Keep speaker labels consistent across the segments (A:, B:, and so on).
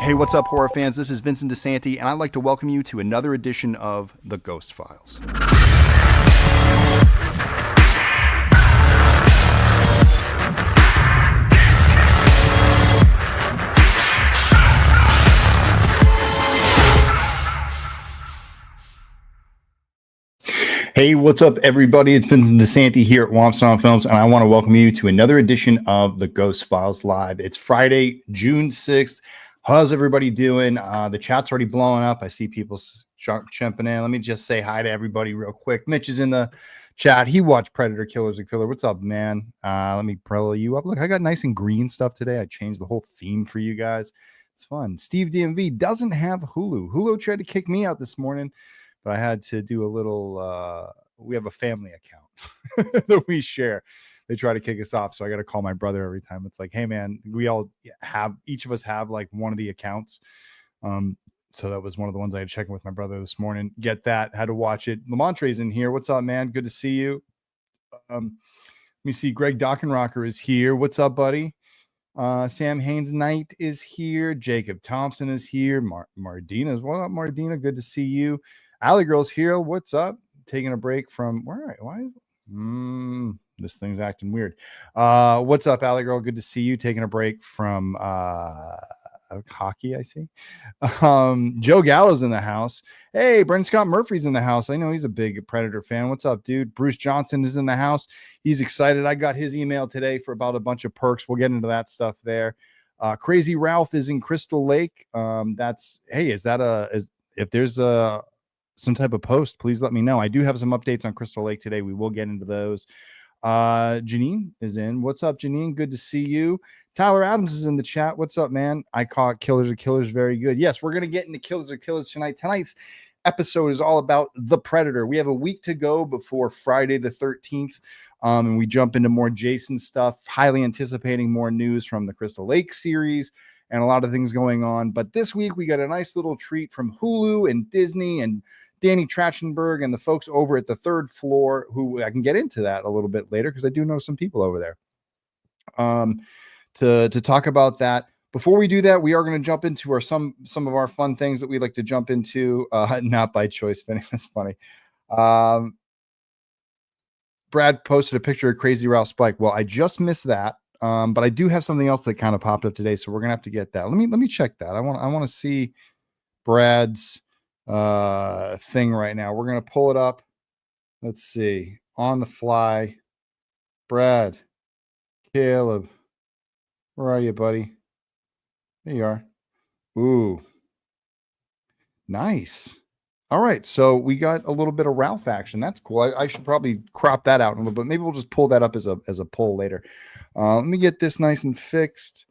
A: Hey, what's up, horror fans? This is Vincent DeSanti, and I'd like to welcome you to another edition of The Ghost Files. Hey, what's up, everybody? It's Vincent DeSanti here at Womp, Stomp Films, and I want to welcome you to another edition of The Ghost Files Live. It's Friday, June 6th. How's everybody doing? The chat's already blowing up. I see people jumping in. Let me just say hi to everybody real quick. Mitch is in the chat. He watched Predator Killers and Killer. What's up, man? Let me pro you up. Look, I got nice and green stuff today. I changed the whole theme for you guys. It's fun. Steve DMV doesn't have Hulu. Hulu tried to kick me out this morning, but I had to do a little, we have a family account that we share. They try to kick us off, so I got to call my brother every time. It's like, hey, man, we all have, each of us have like one of the accounts. So that was one of the ones I had to check in with my brother this morning. Get that, had to watch it. Lamontre's in here. What's up, man? Good to see you. Let me see. Greg Dockenrocker is here. What's up, buddy? Sam Haynes Knight is here. Jacob Thompson is here. Mardina's. What up, Mardina? Good to see you. Alley Girl's here. What's up? Taking a break from where? Why? This thing's acting weird. What's up, Alley Girl? Good to see you. Taking a break from hockey, I see. Joe Gallo's in the house. Hey, Brendan Scott Murphy's in the house. I know he's a big Predator fan. What's up, dude? Bruce Johnson is in the house. He's excited. I got his email today for about a bunch of perks. We'll get into that stuff there. Crazy Ralph is in Crystal Lake. Is that if there's some type of post, please let me know. I do have some updates on Crystal Lake today. We will get into those. Janine is in. What's up, Janine? Good to see you. Tyler Adams is in the chat. What's up, man? I caught Killers of Killers very good. Yes, we're going to get into Killers of Killers tonight. Tonight's episode is all about the Predator. We have a week to go before Friday the 13th, and we jump into more Jason stuff, highly anticipating more news from the Crystal Lake series and a lot of things going on. But this week, we got a nice little treat from Hulu and Disney and Danny Trachtenberg and the folks over at the Third Floor, who I can get into that a little bit later because I do know some people over there to talk about that. Before we do that, we are going to jump into some of our fun things that we like to jump into, not by choice. That's funny. Brad posted a picture of Crazy Ralph Spike. Well, I just missed that, but I do have something else that kind of popped up today, so we're gonna have to get that. Let me check that. I want to see Brad's thing right now. We're gonna pull it up. Let's see, on the fly. Brad, Caleb, where are you, buddy? There you are. Ooh, nice. All right, so we got a little bit of Ralph action. That's cool. I should probably crop that out a little bit. Maybe we'll just pull that up as a poll later. Let me get this nice and fixed,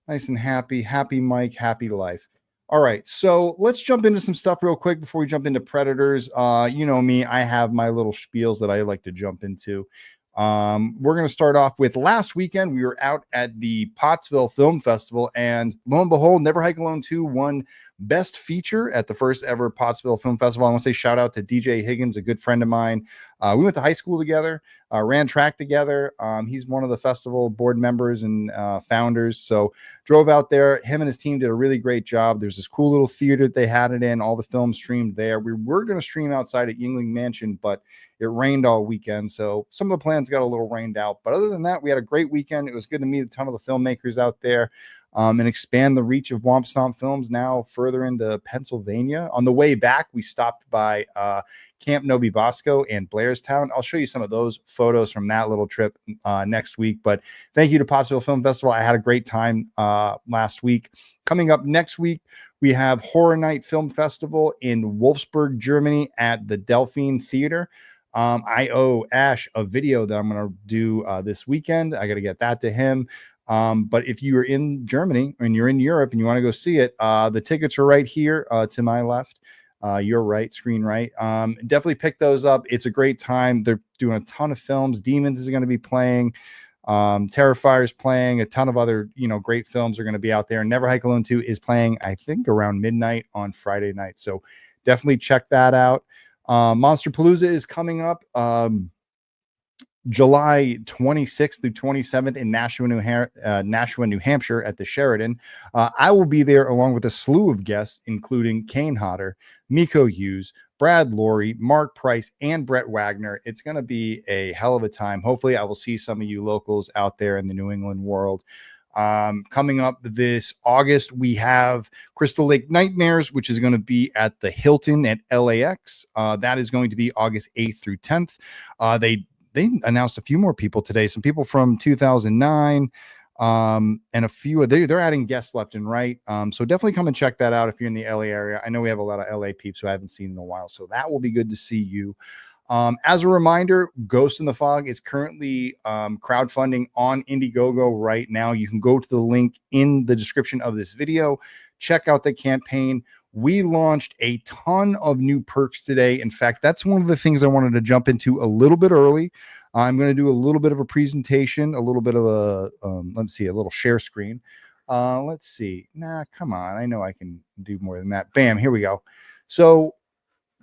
A: nice and happy Mike, happy life. All right, so let's jump into some stuff real quick before we jump into Predators. You know me, I have my little spiels that I like to jump into. We're going to start off with last weekend. We were out at the Pottsville Film Festival, and lo and behold, Never Hike Alone 2 won Best Feature at the first ever Pottsville Film Festival. I want to say shout out to DJ Higgins, a good friend of mine. We went to high school together, ran track together. He's one of the festival board members and founders. So drove out there. Him and his team did a really great job. There's this cool little theater that they had it in. All the films streamed there. We were going to stream outside at Yuengling Mansion, but it rained all weekend. So some of the plans got a little rained out. But other than that, we had a great weekend. It was good to meet a ton of the filmmakers out there. And expand the reach of Womp Stomp Films now further into Pennsylvania. On the way back, we stopped by Camp Novi Bosco and Blairstown. I'll show you some of those photos from that little trip next week. But thank you to Pottsville Film Festival. I had a great time last week. Coming up next week, we have Horror Night Film Festival in Wolfsburg, Germany at the Delphine Theater. I owe Ash a video that I'm going to do this weekend. I got to get that to him. But if you are in Germany and you're in Europe and you want to go see it, the tickets are right here to my left, your right, screen right. Definitely pick those up. It's a great time. They're doing a ton of films. Demons is going to be playing. Terrifier's playing. A ton of other, great films are going to be out there. Never Hike Alone 2 is playing, I think, around midnight on Friday night. So definitely check that out. Monster Palooza is coming up. July 26th through 27th in Nashua, New Hampshire at the Sheridan. I will be there along with a slew of guests, including Kane Hodder, Miko Hughes, Brad Laurie, Mark Price, and Brett Wagner. It's going to be a hell of a time. Hopefully, I will see some of you locals out there in the New England world. Coming up this August, we have Crystal Lake Nightmares, which is going to be at the Hilton at LAX. That is going to be August 8th through 10th. They announced a few more people today, some people from 2009, and a few they're adding guests left and right. So definitely come and check that out if you're in the LA area. I know we have a lot of LA peeps who I haven't seen in a while, so that will be good to see you. As a reminder, Ghost in the Fog is currently crowdfunding on Indiegogo right now. You can go to the link in the description of this video, check out the campaign. We launched a ton of new perks today. In fact, that's one of the things I wanted to jump into a little bit early. I'm going to do a little bit of a presentation, a little bit of a, let's see, a little share screen. Let's see. Nah, come on. I know I can do more than that. Bam, here we go. So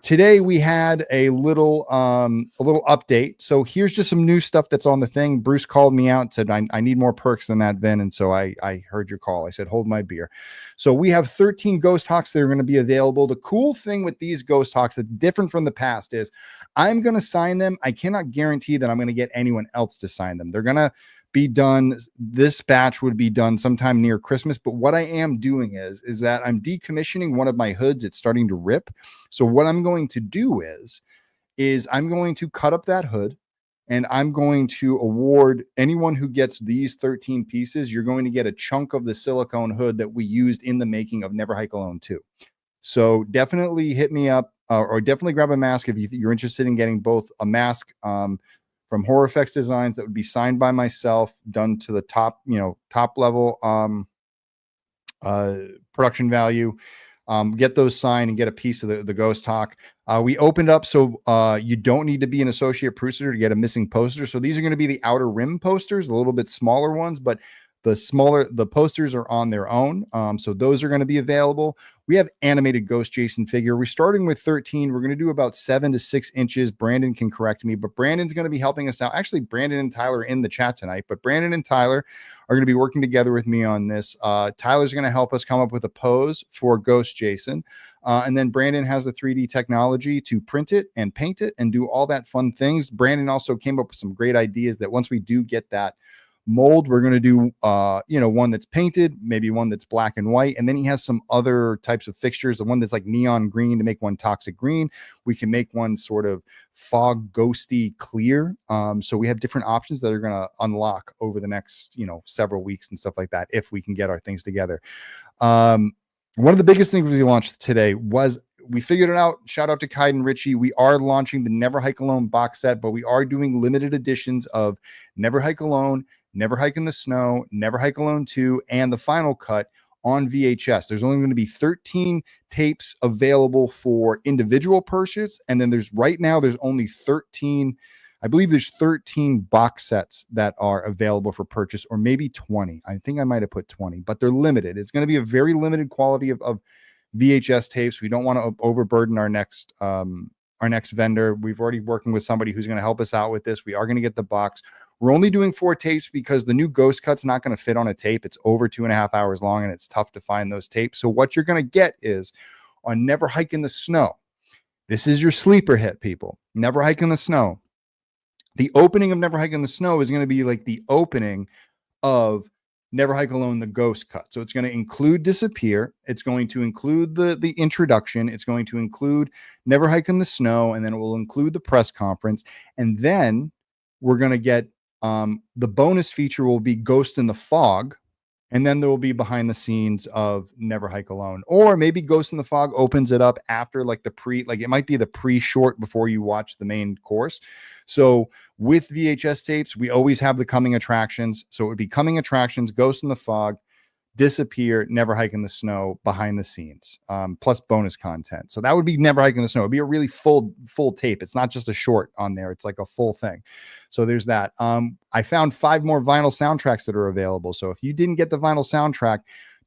A: today we had a little update. So here's just some new stuff that's on the thing. Bruce called me out and said, I need more perks than that, Vin. And so I heard your call. I said, hold my beer. So we have 13 Ghost Hawks that are going to be available. The cool thing with these Ghost Hawks that's different from the past is I'm going to sign them. I cannot guarantee that I'm going to get anyone else to sign them. They're going to be done. This batch would be done sometime near Christmas. But what I am doing is that I'm decommissioning one of my hoods. It's starting to rip. So what I'm going to do is I'm going to cut up that hood and I'm going to award anyone who gets these 13 pieces. You're going to get a chunk of the silicone hood that we used in the making of Never Hike Alone 2. So definitely hit me up or definitely grab a mask if you're interested in getting both a mask from Horror Effects Designs that would be signed by myself, done to the top level production value. Get those signed and get a piece of the Ghost Hawk. We opened up so you don't need to be an associate producer to get a missing poster. So these are going to be the outer rim posters, a little bit smaller ones, but the posters are on their own. So those are going to be available. We have animated Ghost Jason figure. We're starting with 13. We're going to do about 7 to 6 inches. Brandon can correct me, but Brandon's going to be helping us out. Actually, Brandon and Tyler are in the chat tonight, but Brandon and Tyler are going to be working together with me on this. Tyler's going to help us come up with a pose for Ghost Jason. And then Brandon has the 3D technology to print it and paint it and do all that fun things. Brandon also came up with some great ideas that once we do get that mold, we're going to do one that's painted, maybe one that's black and white, and then he has some other types of fixtures. The one that's like neon green to make one toxic green. We can make one sort of fog ghosty clear. So we have different options that are going to unlock over the next several weeks and stuff like that if we can get our things together. One of the biggest things we launched today was we figured it out. Shout out to Kaiden Ritchie. We are launching the Never Hike Alone box set, but we are doing limited editions of Never Hike Alone, Never Hike in the Snow, Never Hike Alone 2, and the final cut on VHS. There's only going to be 13 tapes available for individual purchase. And then there's only 13, I believe there's 13 box sets that are available for purchase, or maybe 20. I think I might have put 20, but they're limited. It's going to be a very limited quality of VHS tapes. We don't want to overburden our next vendor. We've already working with somebody who's going to help us out with this. We are going to get the box. We're only doing 4 tapes because the new Ghost Cut's not going to fit on a tape. It's over 2.5 hours long and it's tough to find those tapes. So what you're going to get is on Never Hike in the Snow. This is your sleeper hit, people. Never Hike in the Snow. The opening of Never Hike in the Snow is going to be like the opening of Never Hike Alone, the Ghost Cut. So it's going to include Disappear. It's going to include the introduction. It's going to include Never Hike in the Snow, and then it will include the press conference. And then we're going to get the bonus feature will be Ghost in the Fog. And then there will be behind the scenes of Never Hike Alone, or maybe Ghost in the Fog opens it up after it might be the pre-short before you watch the main course. So with VHS tapes, we always have the coming attractions. So it would be coming attractions, Ghost in the Fog, Disappear, Never Hike in the Snow, behind the scenes, plus bonus content. So that would be Never Hike in the Snow. It'd be a really full tape. It's not just a short on there. It's like a full thing. So there's that. I found 5 more vinyl soundtracks that are available. So if you didn't get the vinyl soundtrack,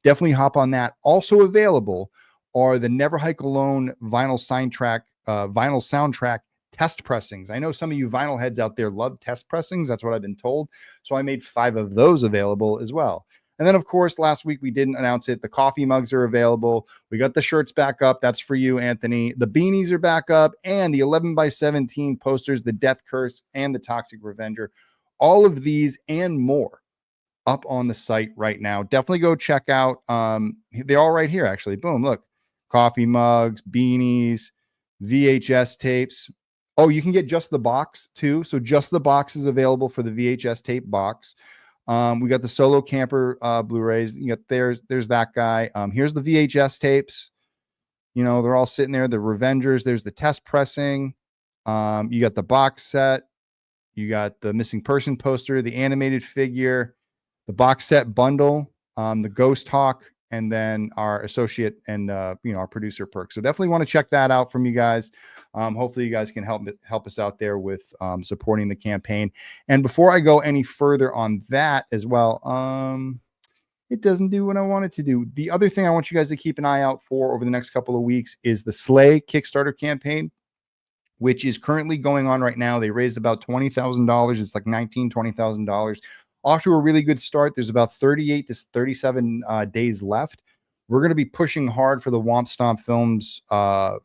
A: definitely hop on that. Also available are the Never Hike Alone vinyl soundtrack test pressings. I know some of you vinyl heads out there love test pressings. That's what I've been told. So I made 5 of those available as well. And then, of course, last week we didn't announce it. The coffee mugs are available. We got the shirts back up. That's for you, Anthony. The beanies are back up, and the 11x17 posters, the Death Curse, and the Toxic Revenger. All of these and more up on the site right now. Definitely go check out. They're all right here, actually. Boom, look. Coffee mugs, beanies, VHS tapes. Oh, you can get just the box, too. So just the box is available for the VHS tape box. We got the Solo Camper Blu-rays. You got there's that guy. Here's the VHS tapes. You know, they're all sitting there. The Revengers. There's the test pressing. You got the box set. You got the missing person poster, the animated figure, the box set bundle, the Ghost Hawk, and then our associate and our producer perk. So definitely want to check that out from you guys. Hopefully you guys can help us out there with supporting the campaign. And before I go any further on that as well, it doesn't do what I want it to do. The other thing I want you guys to keep an eye out for over the next couple of weeks is the Slay Kickstarter campaign, which is currently going on right now. They raised about $20,000. It's like $20,000. Off to a really good start. There's about 38 to 37 days left. We're going to be pushing hard for the Womp Stomp Films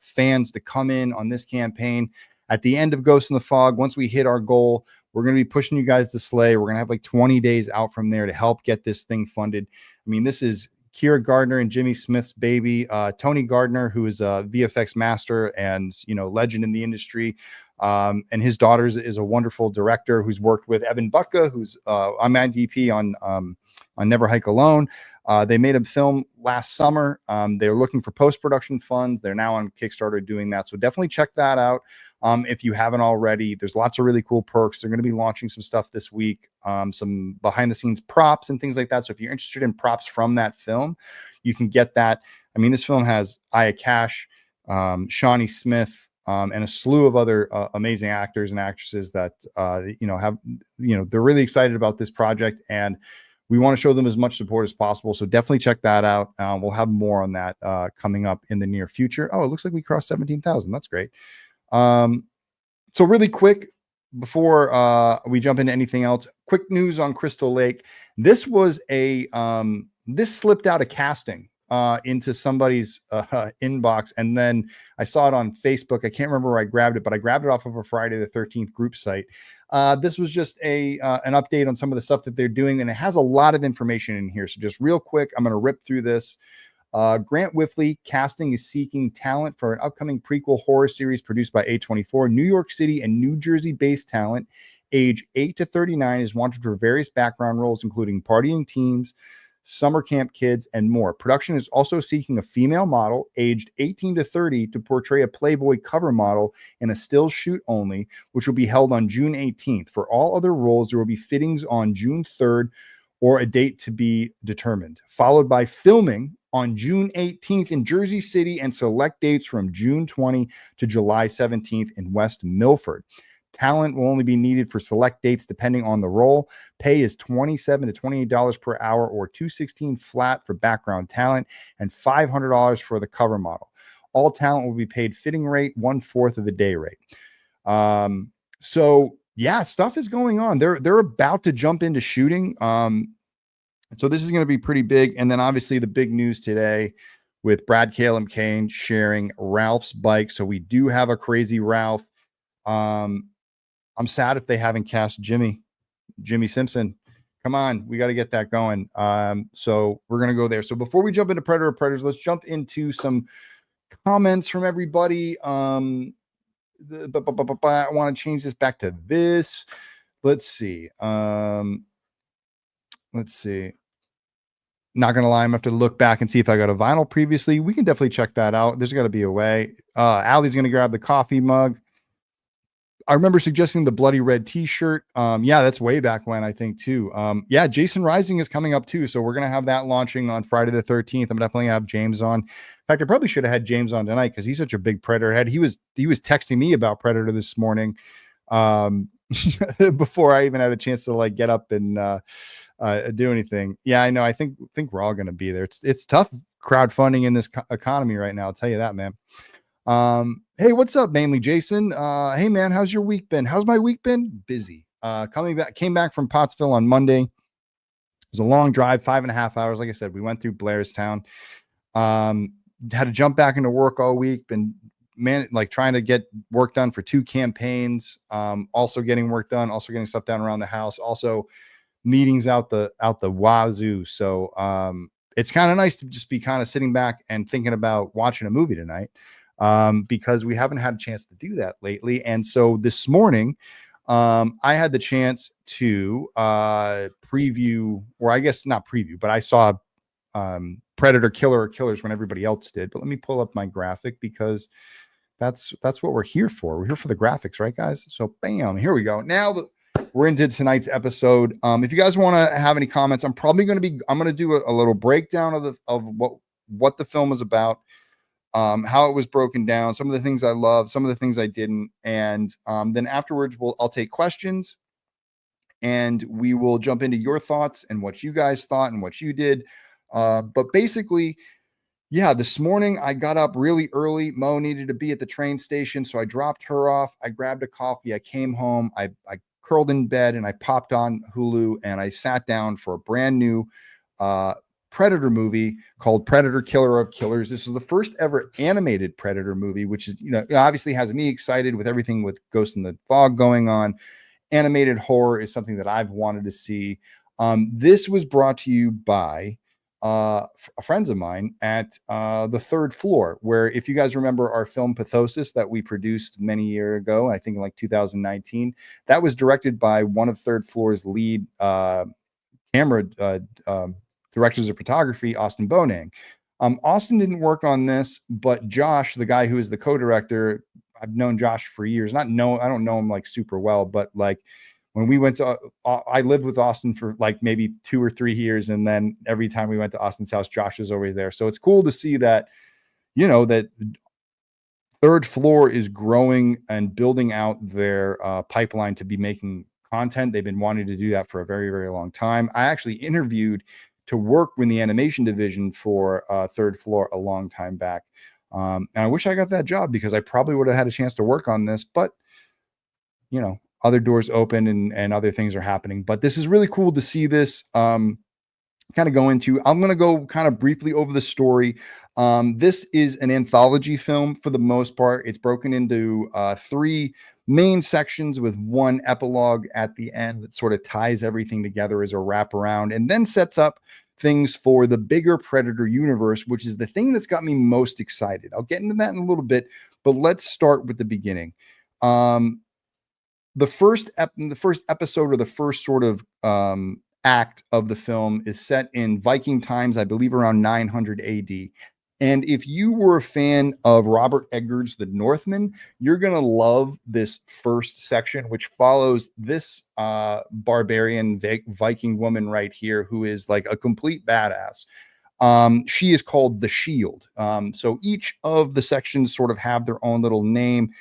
A: fans to come in on this campaign. At the end of Ghost in the Fog, once we hit our goal, we're going to be pushing you guys to Slay. We're going to have like 20 days out from there to help get this thing funded. I mean, this is Kira Gardner and Jimmy Smith's baby. Tony Gardner, who is a VFX master and legend in the industry, and his daughter is a wonderful director who's worked with Evan Butka, who's on my DP on Never Hike Alone. They made a film last summer. They're looking for post-production funds. They're now on Kickstarter doing that. So definitely check that out if you haven't already. There's lots of really cool perks. They're going to be launching some stuff this week, some behind-the-scenes props and things like that. So if you're interested in props from that film, you can get that. I mean, this film has Aya Cash, Shawnee Smith, and a slew of other amazing actors and actresses that they're really excited about this project, and we want to show them as much support as possible. So definitely check that out. We'll have more on that coming up in the near future. Oh, it looks like we crossed 17,000. That's great. So really quick before we jump into anything else, quick news on Crystal Lake. This was this slipped out of casting into somebody's inbox, and then I saw it on Facebook. I can't remember where I grabbed it, but I grabbed it off of a Friday the 13th group site. This was just an update on some of the stuff that they're doing, and it has a lot of information in here. So just real quick, I'm going to rip through this. Grant Whiffley Casting is seeking talent for an upcoming prequel horror series produced by A24. New York City and New Jersey-based talent, age 8 to 39, is wanted for various background roles, including partying teens, summer camp kids, and more. Production is also seeking a female model aged 18 to 30 to portray a Playboy cover model in a still shoot only, which will be held on June 18th. For all other roles, there will be fittings on June 3rd or a date to be determined, followed by filming on June 18th in Jersey City and select dates from June 20 to July 17th in West Milford. Talent will only be needed for select dates depending on the role. Pay is $27 to $28 per hour, or $216 flat for background talent and $500 for the cover model. All talent will be paid fitting rate, 1/4 of a day rate. So yeah, stuff is going on. They're about to jump into shooting. So this is going to be pretty big. And then obviously the big news today with Brad Caleb Kane sharing Ralph's bike. So we do have a crazy Ralph. I'm sad if they haven't cast Jimmy Simpson. Come on, we got to get that going. So we're going to go there. So before we jump into Predator Predators, let's jump into some comments from everybody. I want to change this back to this. Let's see. Not going to lie, I'm going to have to look back and see if I got a vinyl previously. We can definitely check that out. There's got to be a way. Allie's going to grab the coffee mug. I remember suggesting the bloody red t-shirt. Yeah, that's way back when, I think, too. Yeah, Jason Rising is coming up too. So we're going to have that launching on Friday the 13th. I'm definitely going to have James on. In fact, I probably should have had James on tonight because he's such a big Predator head. He was texting me about Predator this morning before I even had a chance to get up and do anything. Yeah, I know. I think we're all going to be there. It's tough crowdfunding in this economy right now. I'll tell you that, man. Hey, what's up, mainly Jason? Hey man, how's your week been? How's my week been? Busy. Came back from Pottsville on Monday. It was a long drive, 5.5 hours. Like I said, we went through Blairstown. Um, had to jump back into work all week. Been like trying to get work done for 2 campaigns. Also getting work done. Also getting stuff done around the house. Also meetings out the wazoo. So it's kind of nice to just be kind of sitting back and thinking about watching a movie tonight, because we haven't had a chance to do that lately. And so this morning, I had the chance to preview, or I guess not preview, but I saw Predator Killer or Killers when everybody else did. But let me pull up my graphic, because that's what we're here for. We're here for the graphics, right, guys? So bam, here we go. Now we're into tonight's episode. If you guys want to have any comments, I'm going to do a little breakdown of what the film is about, how it was broken down, some of the things I love, some of the things I didn't, and then afterwards I'll take questions, and we will jump into your thoughts and what you guys thought and what you did. But basically, yeah, this morning I got up really early. Mo needed to be at the train station, so I dropped her off. I grabbed a coffee. I came home. I curled in bed and I popped on Hulu, and I sat down for a brand new Predator movie called Predator Killer of Killers. This is the first ever animated Predator movie, which is, obviously has me excited with everything with Ghost in the Fog going on. Animated horror is something that I've wanted to see. This was brought to you by friends of mine at the Third Floor, where, if you guys remember our film Pathosis that we produced many years ago, I think in like 2019, that was directed by one of Third Floor's lead camera directors of photography, Austin Bonang. Austin didn't work on this, but Josh, the guy who is the co-director, I've known Josh for years. I don't know him like super well, but like when we went to, I lived with Austin for like maybe 2 or 3 years. And then every time we went to Austin's house, Josh was over there. So it's cool to see that, that Third Floor is growing and building out their pipeline to be making content. They've been wanting to do that for a very, very long time. I actually interviewed to work in the animation division for Third Floor a long time back. And I wish I got that job, because I probably would have had a chance to work on this, but other doors open and other things are happening. But this is really cool to see this kind of go into. I'm going to go kind of briefly over the story. This is an anthology film for the most part. It's broken into 3 main sections with 1 epilogue at the end that sort of ties everything together as a wraparound, and then sets up things for the bigger Predator universe, which is the thing that's got me most excited. I'll get into that in a little bit, but let's start with the beginning. The first episode, or the first sort of act of the film, is set in Viking times, I believe around 900 AD. And if you were a fan of Robert Eggers' The Northman, you're going to love this first section, which follows this barbarian Viking woman right here, who is like a complete badass. She is called the Shield. So each of the sections sort of have their own little name.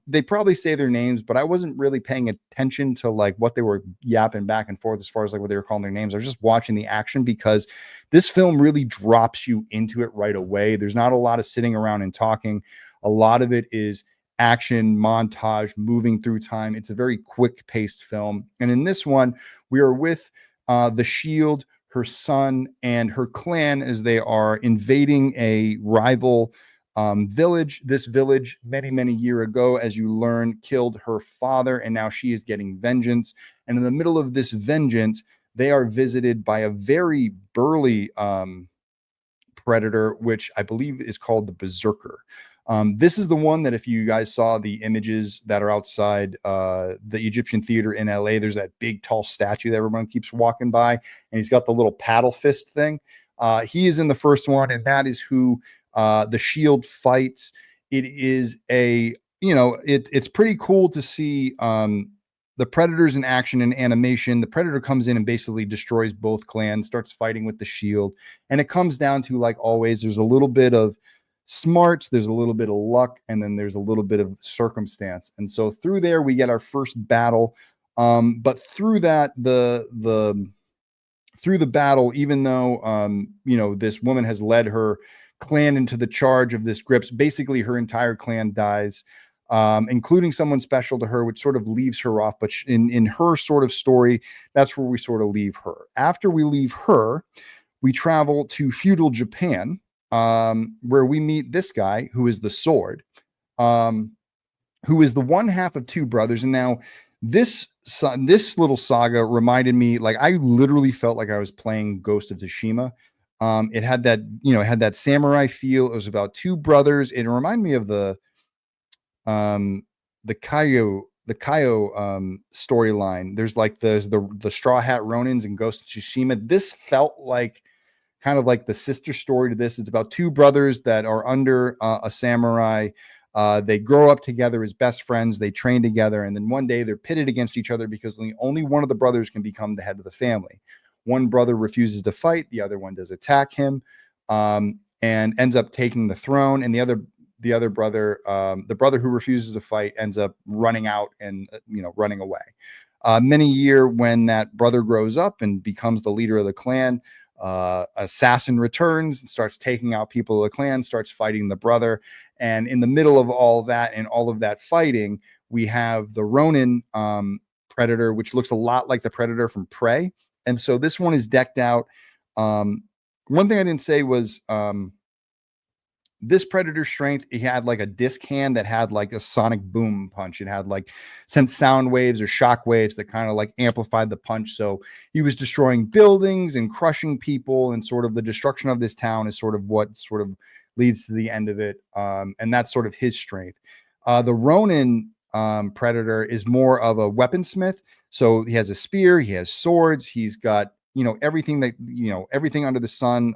A: They probably say their names, but I wasn't really paying attention to like what they were yapping back and forth as far as like what they were calling their names. I was just watching the action, because this film really drops you into it right away. There's not a lot of sitting around and talking. A lot of it is action, montage, moving through time. It's a very quick paced film. And in this one, we are with the Shield, her son, and her clan, as they are invading a rival village. This village, many years ago, as you learn, killed her father, and now she is getting vengeance. And in the middle of this vengeance, they are visited by a very burly predator, which I believe is called the Berserker. This is the one that, if you guys saw the images that are outside the Egyptian theater in LA, there's that big tall statue that everyone keeps walking by, and he's got the little paddle fist thing. He is in the first one, and that is who the Shield fights. It is it's pretty cool to see the Predators in action and animation. The Predator comes in and basically destroys both clans, starts fighting with the Shield, and it comes down to, like always, there's a little bit of smarts, there's a little bit of luck, and then there's a little bit of circumstance. And so through there we get our first battle, but through that through the battle, even though this woman has led her clan into the charge of this grips. Basically, her entire clan dies, including someone special to her, which sort of leaves her off. But in her sort of story, that's where we sort of leave her. After we leave her, we travel to feudal Japan, where we meet this guy who is the sword, who is the one half of two brothers. And now this little saga reminded me, like, I literally felt like I was playing Ghost of Tsushima. It had that, it had that samurai feel. It was about two brothers. It reminded me of the Kaio storyline. There's like the Straw Hat Ronins and Ghost of Tsushima. This felt like kind of like the sister story to this. It's about two brothers that are under a samurai. They grow up together as best friends. They train together, and then one day they're pitted against each other because only one of the brothers can become the head of the family. One brother refuses to fight. The other one does attack him, and ends up taking the throne. And the other brother, the brother who refuses to fight, ends up running out and running away. Many year when that brother grows up and becomes the leader of the clan, assassin returns and starts taking out people of the clan, starts fighting the brother. And in the middle of all that and all of that fighting, we have the Ronin predator, which looks a lot like the predator from Prey. And so this one is decked out. One thing I didn't say was this predator's strength, he had like a disc hand that had like a sonic boom punch. It had like sent sound waves or shock waves that kind of like amplified the punch. So he was destroying buildings and crushing people, and sort of the destruction of this town is sort of what sort of leads to the end of it. And that's sort of his strength. The Ronin predator is more of a weaponsmith. So he has a spear, he has swords, he's got everything everything under the sun,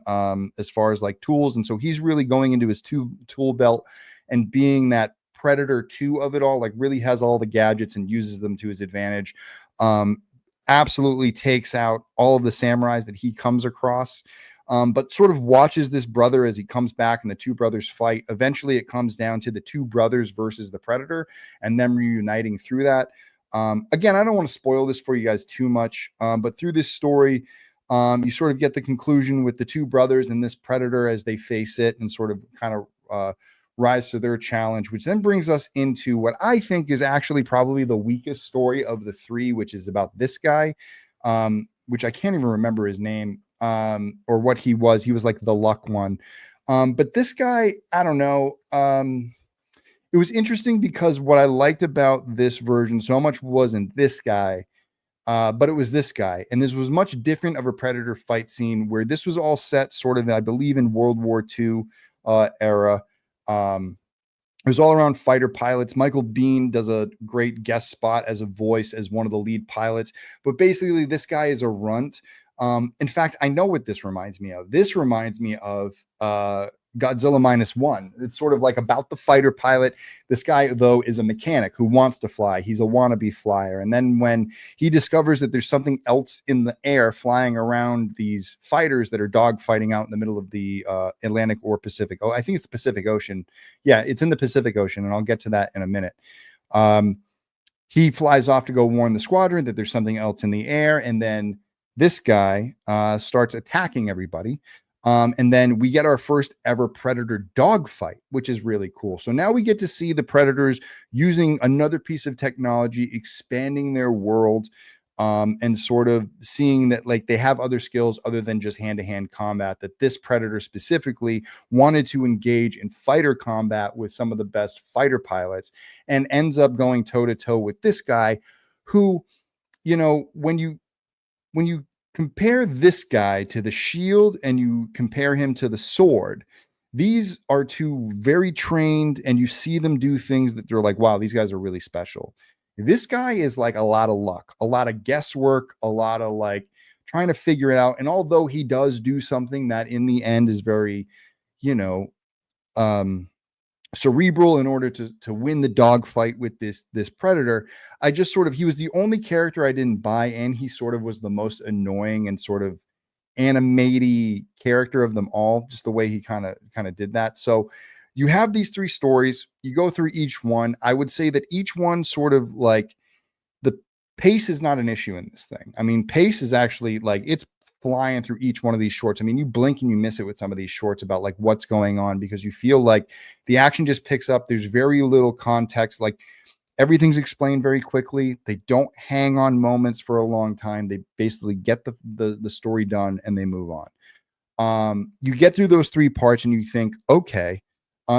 A: as far as like tools. And so he's really going into his tool belt and being that predator 2 of it all, like really has all the gadgets and uses them to his advantage. Absolutely takes out all of the samurais that he comes across, but sort of watches this brother as he comes back and the two brothers fight. Eventually it comes down to the two brothers versus the predator and them reuniting through that. Again, I don't want to spoil this for you guys too much, but through this story, you sort of get the conclusion with the two brothers and this predator as they face it and sort of kind of rise to their challenge, which then brings us into what I think is actually probably the weakest story of the 3, which is about this guy, which I can't even remember his name, or what he was. He was like the luck one. But this guy, I don't know. It was interesting because what I liked about this version so much wasn't this guy, but it was this guy. And this was much different of a Predator fight scene, where this was all set sort of, I believe, in World War II era. It was all around fighter pilots. Michael Biehn does a great guest spot as a voice as one of the lead pilots. But basically, this guy is a runt. In fact, I know what this reminds me of. This reminds me of Godzilla -1. It's sort of like about the fighter pilot. This guy, though, is a mechanic who wants to fly. He's a wannabe flyer. And then when he discovers that there's something else in the air flying around these fighters that are dogfighting out in the middle of the Atlantic or Pacific. Oh, I think it's the Pacific Ocean. Yeah, it's in the Pacific Ocean, and I'll get to that in a minute. He flies off to go warn the squadron that there's something else in the air, and then this guy starts attacking everybody. And then we get our first ever Predator dogfight, which is really cool. So now we get to see the Predators using another piece of technology, expanding their world, and sort of seeing that like they have other skills other than just hand-to-hand combat, that this Predator specifically wanted to engage in fighter combat with some of the best fighter pilots, and ends up going toe-to-toe with this guy who, when you compare this guy to the Shield and you compare him to the Sword, these are two very trained, and you see them do things that you're like, wow, these guys are really special. This guy is like a lot of luck, a lot of guesswork, a lot of like trying to figure it out. And although he does do something that in the end is very, cerebral in order to win the dogfight with this Predator, I just sort of, he was the only character I didn't buy, and he sort of was the most annoying and sort of animated character of them all, just the way he kind of did that. So you have these 3 stories, you go through each one. I would say that each one sort of like, the pace is not an issue in this thing. I mean, pace is actually like, it's flying through each one of these shorts. I mean, you blink and you miss it with some of these shorts about like what's going on, because you feel like the action just picks up. There's very little context. Like everything's explained very quickly. They don't hang on moments for a long time. They basically get the story done and they move on. You get through those 3 parts and you think, okay,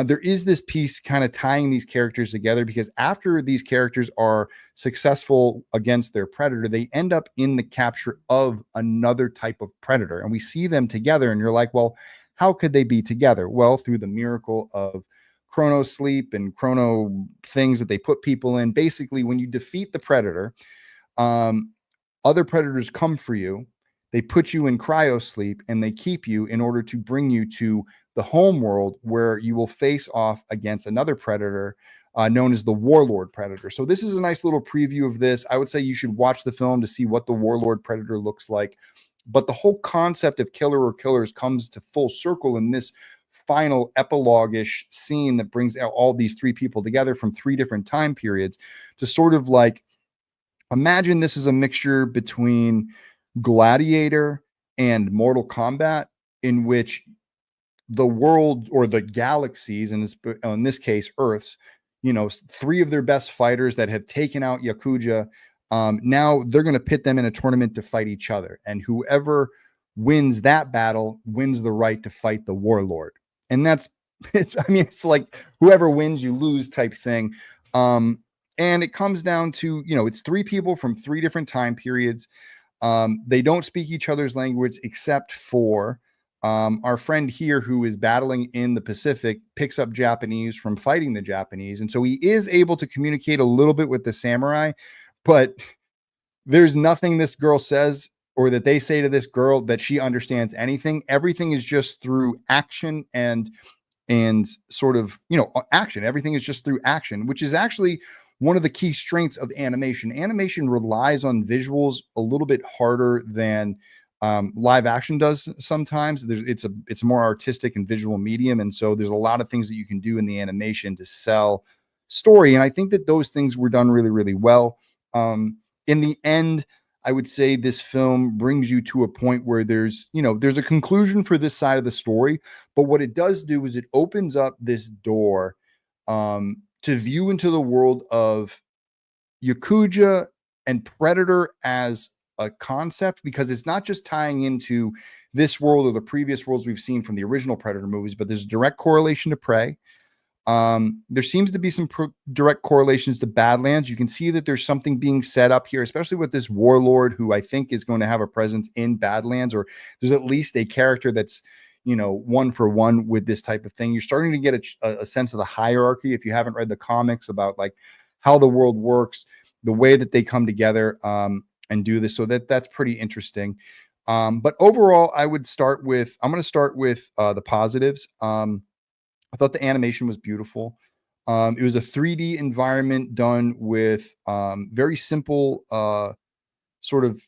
A: there is this piece kind of tying these characters together, because after these characters are successful against their predator, they end up in the capture of another type of predator. And we see them together and you're like, well, how could they be together? Well, through the miracle of chrono sleep and chrono things that they put people in. Basically, when you defeat the predator, other predators come for you. They put you in cryo sleep and they keep you in order to bring you to the home world, where you will face off against another predator known as the warlord predator. So this is a nice little preview of this. I would say you should watch the film to see what the warlord predator looks like. But the whole concept of killer or killers comes to full circle in this final epilogue-ish scene that brings out all these 3 people together from 3 different time periods to sort of like, imagine this is a mixture between Gladiator and Mortal Kombat, in which the world or the galaxies, in this case, Earth's, 3 of their best fighters that have taken out Yakuza, now they're going to pit them in a tournament to fight each other. And whoever wins that battle wins the right to fight the warlord. And it's like whoever wins, you lose type thing. And it comes down to, it's 3 people from 3 different time periods. They don't speak each other's language except for our friend here, who is battling in the Pacific, picks up Japanese from fighting the Japanese. And so he is able to communicate a little bit with the samurai, but there's nothing this girl says or that they say to this girl that she understands anything. Everything is just through action and sort of, action. Everything is just through action, which is actually one of the key strengths of animation. Animation relies on visuals a little bit harder than live action does sometimes. It's a more artistic and visual medium. And so there's a lot of things that you can do in the animation to sell story. And I think that those things were done really, really well. In the end, I would say this film brings you to a point where there's a conclusion for this side of the story. But what it does do is it opens up this door to view into the world of Yakuza and Predator as a concept, because it's not just tying into this world or the previous worlds we've seen from the original Predator movies, but there's a direct correlation to Prey. There seems to be some direct correlations to Badlands. You can see that there's something being set up here, especially with this warlord, who I think is going to have a presence in Badlands, or there's at least a character that's, one for one with this type of thing. You're starting to get a sense of the hierarchy, if you haven't read the comics, about like how the world works, the way that they come together and do this. So that's pretty interesting. But overall, I'm going to start with the positives. I thought the animation was beautiful. It was a 3D environment done with very simple, sort of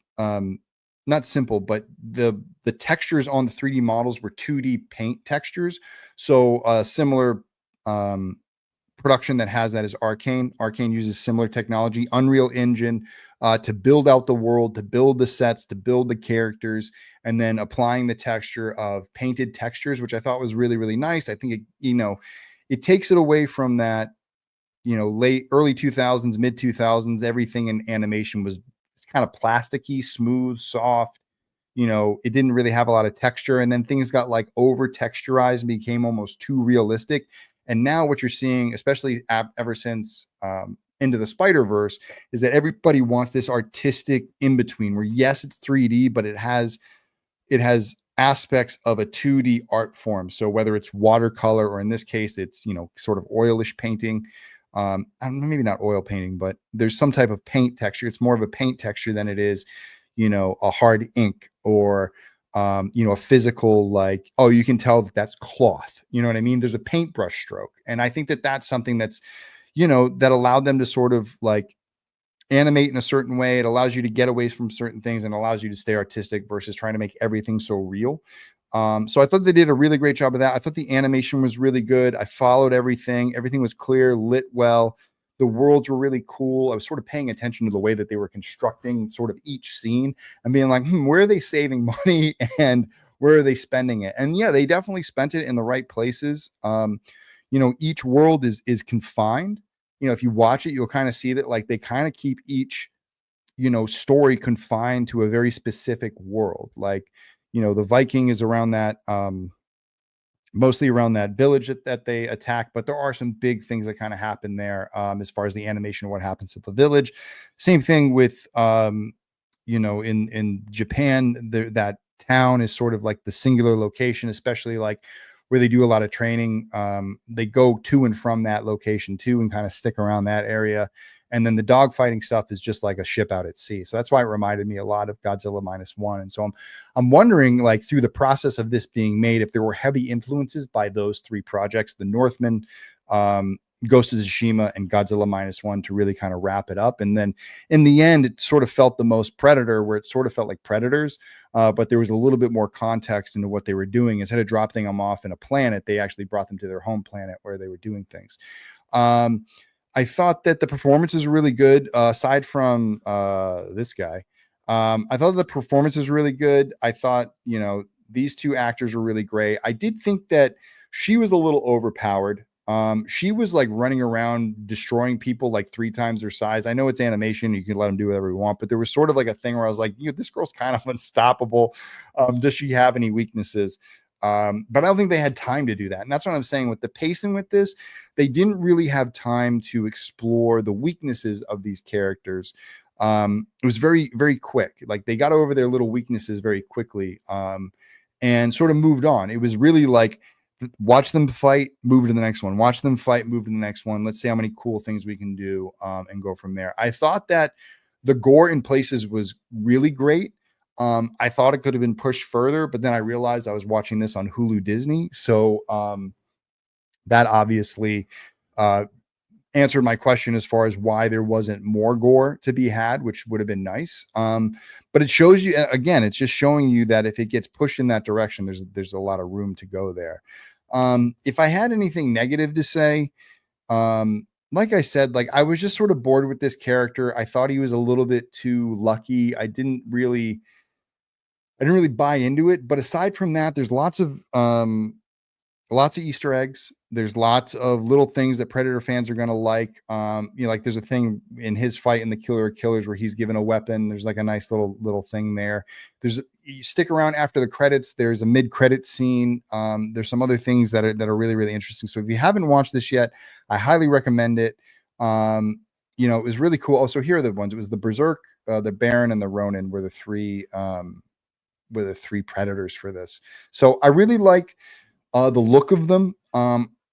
A: not simple, but the textures on the 3D models were 2D paint textures. So similar production that has that is Arcane. Arcane uses similar technology, Unreal Engine, to build out the world, to build the sets, to build the characters, and then applying the texture of painted textures, which I thought was really, really nice. I think it takes it away from that, early 2000s, mid 2000s, everything in animation was kind of plasticky, smooth, soft. It didn't really have a lot of texture. And then things got like over texturized and became almost too realistic. And now what you're seeing, especially ever since Into the Spider-Verse, is that everybody wants this artistic in between, where yes, it's 3D, but it has aspects of a 2D art form. So whether it's watercolor, or in this case, it's sort of oilish painting. I don't know, maybe not oil painting, but there's some type of paint texture. It's more of a paint texture than it is, a hard ink, or a physical, like, oh, you can tell that that's cloth. You know what I mean? There's a paintbrush stroke. And I think that that's something that's, that allowed them to sort of like animate in a certain way. It allows you to get away from certain things and allows you to stay artistic versus trying to make everything so real. So I thought they did a really great job of that. I thought the animation was really good. I followed everything. Everything was clear, lit well. The worlds were really cool. I was sort of paying attention to the way that they were constructing sort of each scene and being like, where are they saving money and where are they spending it? And yeah, they definitely spent it in the right places. Each world is confined. If you watch it, you'll kind of see that like they kind of keep each story confined to a very specific world. Like, the Viking is around that mostly around that village that they attack, but there are some big things that kind of happen there as far as the animation of what happens at the village. Same thing with in Japan, that town is sort of like the singular location, especially like where they do a lot of training. They go to and from that location too and kind of stick around that area. And then the dogfighting stuff is just like a ship out at sea. So that's why it reminded me a lot of Godzilla -1. And so I'm wondering, like, through the process of this being made, if there were heavy influences by those three projects, The Northman, Ghost of Tsushima, and Godzilla -1, to really kind of wrap it up. And then in the end, it sort of felt the most Predator, where it sort of felt like Predators, but there was a little bit more context into what they were doing. Instead of dropping them off in a planet, they actually brought them to their home planet where they were doing things. I thought that the performances were really good, aside from this guy. I thought the performance was really good. I thought, these two actors were really great. I did think that she was a little overpowered. She was like running around destroying people like 3 times her size. I know it's animation, you can let them do whatever you want, but there was sort of like a thing where I was like, this girl's kind of unstoppable. Does she have any weaknesses? But I don't think they had time to do that. And that's what I'm saying with the pacing with this. They didn't really have time to explore the weaknesses of these characters. It was very, very quick. Like, they got over their little weaknesses very quickly, and sort of moved on. It was really like, watch them fight, move to the next one. Watch them fight, move to the next one. Let's see how many cool things we can do, and go from there. I thought that the gore in places was really great. I thought it could have been pushed further, but then I realized I was watching this on Hulu Disney. So that obviously answered my question as far as why there wasn't more gore to be had, which would have been nice. But it shows you, again, it's just showing you that if it gets pushed in that direction, there's a lot of room to go there. If I had anything negative to say, like I said, like, I was just sort of bored with this character. I thought he was a little bit too lucky. I didn't really buy into it. But aside from that, there's lots of Easter eggs. There's lots of little things that Predator fans are going to like. Like, there's a thing in his fight in the Killer of Killers where he's given a weapon. There's like a nice little thing there. You stick around after the credits. There's a mid-credit scene. There's some other things that are really, really interesting. So if you haven't watched this yet, I highly recommend it. It was really cool. Also, here are the ones. It was the Berserk, the Baron, and the Ronin were the three Predators for this. So I really like the look of them.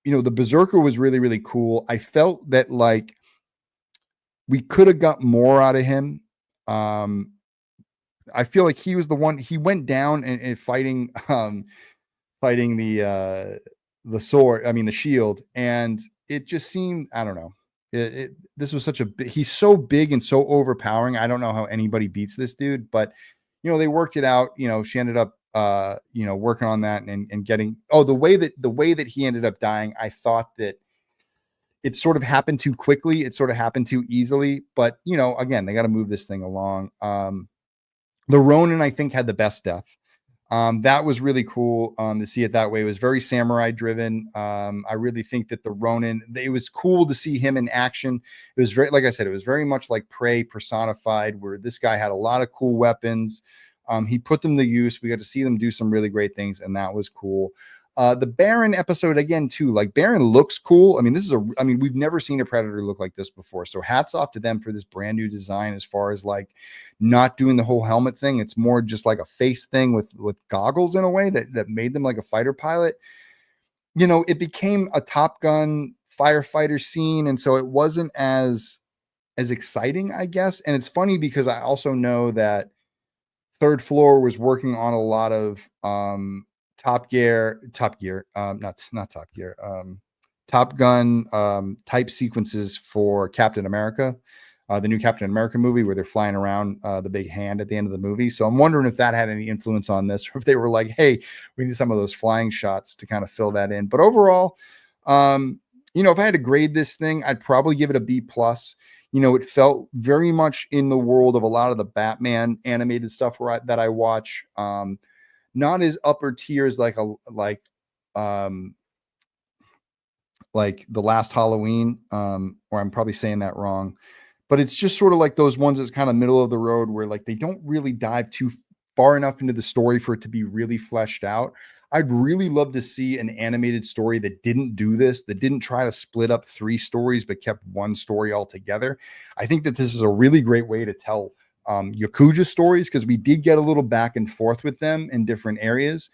A: The Berserker was really, really cool. I felt that, like, we could have got more out of him. I feel like he was the one. He went down and fighting the sword. I mean, the shield, and it just seemed, I don't know. This was he's so big and so overpowering. I don't know how anybody beats this dude, but they worked it out. She ended up working on that and getting, the way that he ended up dying. I thought that it sort of happened too quickly. It sort of happened too easily, but again, they got to move this thing along. The Ronin, I think, had the best death. That was really cool to see it that way. It was very samurai driven. I really think that the Ronin, it was cool to see him in action. It was very, like I said, it was very much like Prey personified, where this guy had a lot of cool weapons. He put them to use. We got to see them do some really great things, and that was cool. The Baron episode, again, too, like, Baron looks cool. I mean, we've never seen a Predator look like this before. So hats off to them for this brand new design, as far as, like, not doing the whole helmet thing. It's more just like a face thing with goggles in a way that made them like a fighter pilot. It became a Top Gun firefighter scene. And so it wasn't as exciting, I guess. And it's funny because I also know that Third Floor was working on a lot of Top Gun type sequences for Captain America, the new Captain America movie, where they're flying around the big hand at the end of the movie. So I'm wondering if that had any influence on this, or if they were like, hey, we need some of those flying shots to kind of fill that in. But overall, if I had to grade this thing, I'd probably give it a B plus. It felt very much in the world of a lot of the Batman animated stuff that I watch. Not as upper tiers um like the last Halloween, or I'm probably saying that wrong, but it's just sort of like those ones that's kind of middle of the road where like they don't really dive too far enough into the story for it to be really fleshed out. I'd really love to see an animated story that didn't do this, that didn't try to split up 3 stories, but kept one story altogether. I think that this is a really great way to tell Yakuza stories, because we did get a little back and forth with them in different areas.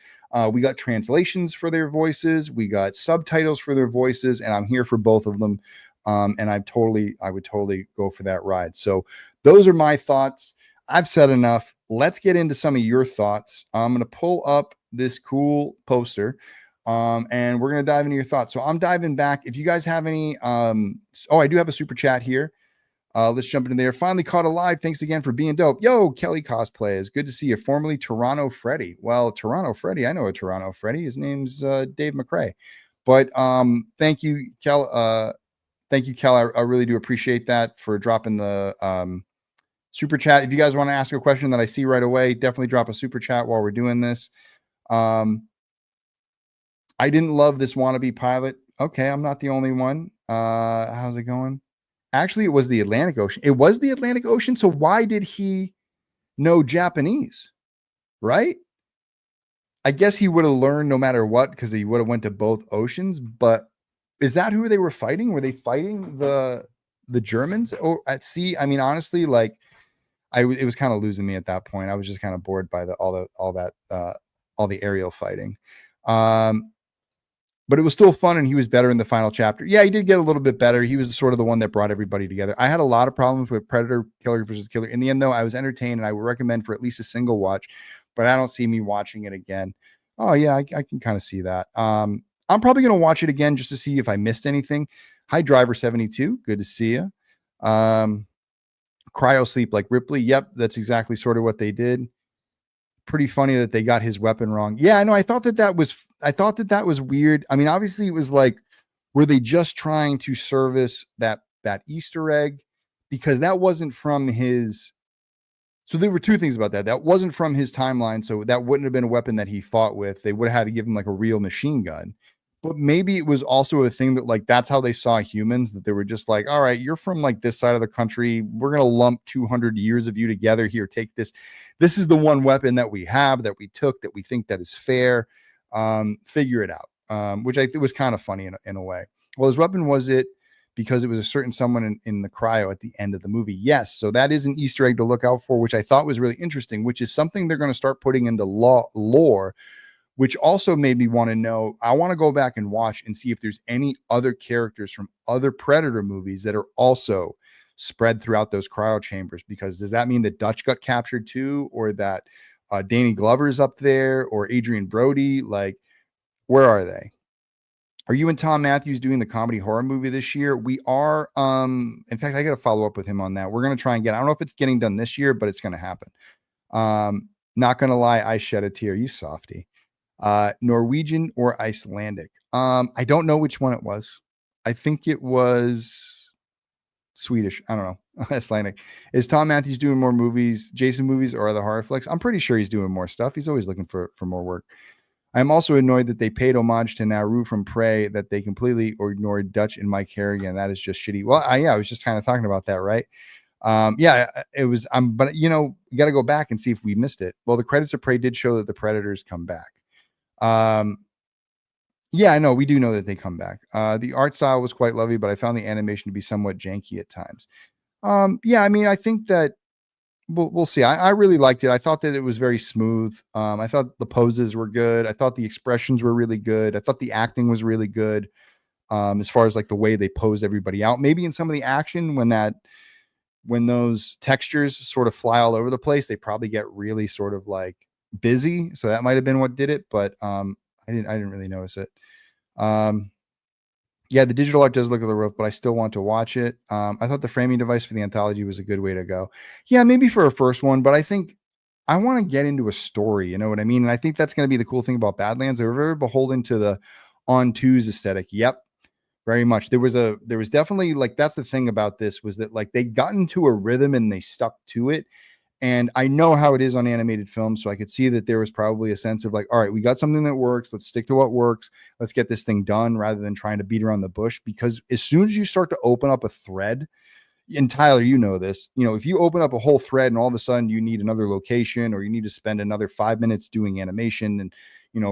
A: We got translations for their voices, we got subtitles for their voices, and I'm here for both of them. And I would totally go for that ride. So those are my thoughts. I've said enough. Let's get into some of your thoughts. I'm going to pull up this cool poster, and we're going to dive into your thoughts. So I'm diving back. If you guys have any, I do have a super chat here. Let's jump into there. Finally caught alive. Thanks again for being dope. Yo, Kelly Cosplay, is good to see you. Formerly Toronto Freddy. Well, Toronto Freddy, I know a Toronto Freddy. His name's Dave McRae. But thank you, Kel. Thank you, Kel. I really do appreciate that, for dropping the super chat. If you guys want to ask a question that I see right away, definitely drop a super chat while we're doing this. I didn't love this wannabe pilot. Okay, I'm not the only one. How's it going? Actually, it was the Atlantic Ocean. It was the Atlantic Ocean. So why did he know Japanese? Right? I guess he would have learned no matter what, because he would have went to both oceans. But is that who they were fighting? Were they fighting the Germans or at sea? I mean, honestly, like it was kind of losing me at that point. I was just kind of bored by all the aerial fighting. But it was still fun, and he was better in the final chapter. Yeah, he did get a little bit better. He was sort of the one that brought everybody together. I had a lot of problems with Predator, Killer versus Killer. In the end, though, I was entertained, and I would recommend for at least a single watch, but I don't see me watching it again. Oh, yeah, I can kind of see that. I'm probably going to watch it again just to see if I missed anything. Hi, Driver72. Good to see you. Cryo sleep like Ripley. Yep, that's exactly sort of what they did. Pretty funny that they got his weapon wrong. Yeah, I know. I thought that was weird. I mean, obviously it was like, were they just trying to service that Easter egg? Because that wasn't from his. So there were 2 things about that. That wasn't from his timeline. So that wouldn't have been a weapon that he fought with. They would have had to give him like a real machine gun. But maybe it was also a thing that like, that's how they saw humans, that they were just like, all right, you're from like this side of the country. We're going to lump 200 years of you together here. Take this. This is the one weapon that we have, that we took, that we think that is fair. Figure it out. Which I think was kind of funny in a way. Well, his weapon was it because it was a certain someone in the cryo at the end of the movie. Yes. So that is an Easter egg to look out for, which I thought was really interesting, which is something they're going to start putting into lore, which also made me want to know. I want to go back and watch and see if there's any other characters from other Predator movies that are also spread throughout those cryo chambers, because does that mean that Dutch got captured too, or that Danny Glover's up there, or Adrian Brody? Like, where are they? Are you and Tom Matthews doing the comedy horror movie this year? We are. In fact, I got to follow up with him on that. We're going to try and I don't know if it's getting done this year, but it's going to happen. Not going to lie, I shed a tear. You softy. Norwegian or Icelandic? I don't know which one it was. I think it was Swedish. I don't know. Icelandic. Is Tom Matthews doing more movies, Jason movies, or other horror flicks? I'm pretty sure he's doing more stuff. He's always looking for more work. I'm also annoyed that they paid homage to Naru from Prey, that they completely ignored Dutch and Mike Harrigan. That is just shitty. Well, I was just kind of talking about that, right? Yeah, it was. But you got to go back and see if we missed it. Well, the credits of Prey did show that the Predators come back. Yeah, I know. We do know that they come back. The art style was quite lovely, but I found the animation to be somewhat janky at times. Yeah, I mean, I think that we'll see. I really liked it. I thought that it was very smooth. I thought the poses were good. I thought the expressions were really good. I thought the acting was really good. As far as like the way they posed everybody out, maybe in some of the action, when those textures sort of fly all over the place, they probably get really sort of like busy. So that might've been what did it, but, I didn't really notice it. Yeah, the digital art does look a little rough, but I still want to watch it. I thought the framing device for the anthology was a good way to go. Yeah, maybe for a first one, but I think I want to get into a story. You know what I mean? And I think that's going to be the cool thing about Badlands. They're very beholden to the on twos aesthetic. Yep. Very much. There was definitely, like, that's the thing about this, was that, like, they got into a rhythm and they stuck to it. And I know how it is on animated film, so I could see that there was probably a sense of like, all right, we got something that works. Let's stick to what works. Let's get this thing done rather than trying to beat around the bush. Because as soon as you start to open up a thread, and Tyler, you know this, if you open up a whole thread and all of a sudden you need another location, or you need to spend another 5 minutes doing animation and,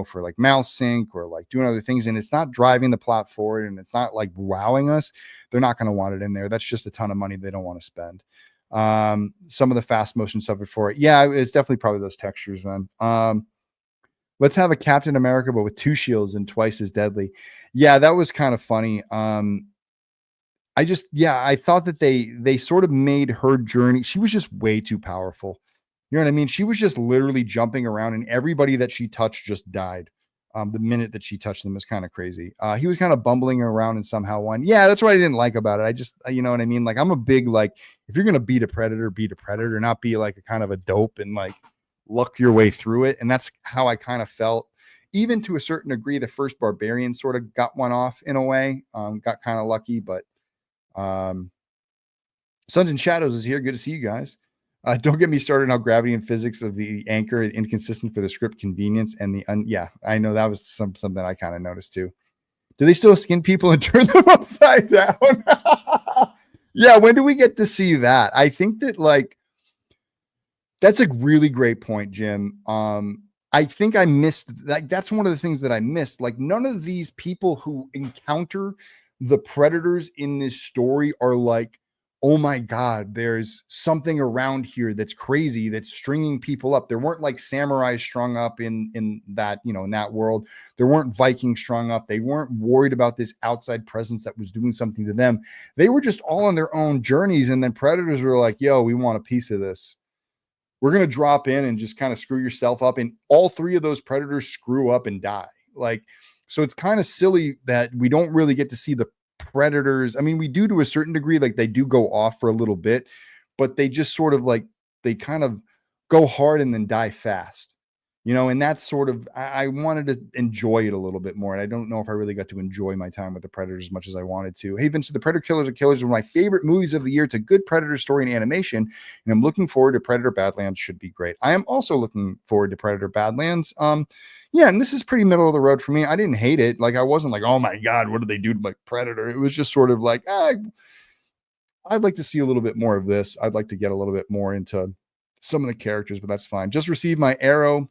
A: for like mouse sync or like doing other things, and it's not driving the plot forward and it's not like wowing us, they're not going to want it in there. That's just a ton of money they don't want to spend. Some of the fast motion suffered for it. Yeah, it's definitely probably those textures then. Let's have a Captain America, but with 2 shields and twice as deadly. Yeah, that was kind of funny. I thought that they sort of made her journey. She was just way too powerful. You know what I mean? She was just literally jumping around, and everybody that she touched just died. The minute that she touched them was kind of crazy. He was kind of bumbling around and somehow won. Yeah, that's what I didn't like about it. I just, you know what I mean? Like, I'm a big, like, if you're going to beat a predator, not be like a kind of a dope and like luck your way through it. And that's how I kind of felt. Even to a certain degree, the first Barbarian sort of got one off in a way, got kind of lucky, but Suns and Shadows is here. Good to see you guys. Don't get me started on how gravity and physics of the anchor are inconsistent for the script convenience and yeah, I know that was something I kind of noticed too. Do they still skin people and turn them upside down? Yeah, when do we get to see that? I think that, like, that's a really great point, Jim. I think I missed that. That's one of the things that I missed. Like, none of these people who encounter the predators in this story are like, oh my God, there's something around here that's crazy, that's stringing people up. There weren't like samurais strung up in that, in that world. There weren't Vikings strung up. They weren't worried about this outside presence that was doing something to them. They were just all on their own journeys. And then predators were like, yo, we want a piece of this. We're going to drop in and just kind of screw yourself up. And all 3 of those predators screw up and die. Like, so it's kind of silly that we don't really get to see the predators. I mean, we do to a certain degree, like they do go off for a little bit, but they just sort of like, they kind of go hard and then die fast. And that's sort of, I wanted to enjoy it a little bit more. And I don't know if I really got to enjoy my time with the Predators as much as I wanted to. Hey, Vince, The Predator Killers are Killers, one of my favorite movies of the year. It's a good Predator story and animation. And I'm looking forward to Predator Badlands. Should be great. I am also looking forward to Predator Badlands. Yeah, and this is pretty middle of the road for me. I didn't hate it. Like, I wasn't like, oh my God, what did they do to my Predator? It was just sort of like, I'd like to see a little bit more of this. I'd like to get a little bit more into some of the characters, but that's fine. Just received my Arrow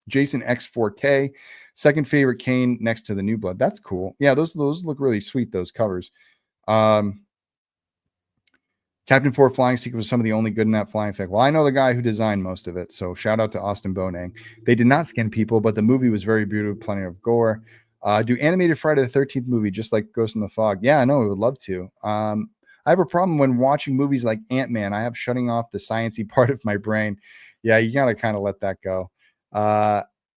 A: Jason X4K, second favorite Kane next to the New Blood. That's cool. Yeah, those look really sweet, those covers. Captain 4 flying sequence was some of the only good in that flying effect. Well, I know the guy who designed most of it, so shout out to Austin Bonang. They did not skin people, but the movie was very beautiful, plenty of gore. Do animated Friday the 13th movie just like Ghost in the Fog? Yeah, I know, we would love to. I have a problem when watching movies like Ant-Man. I have shutting off the sciencey part of my brain. Yeah, you gotta kind of let that go.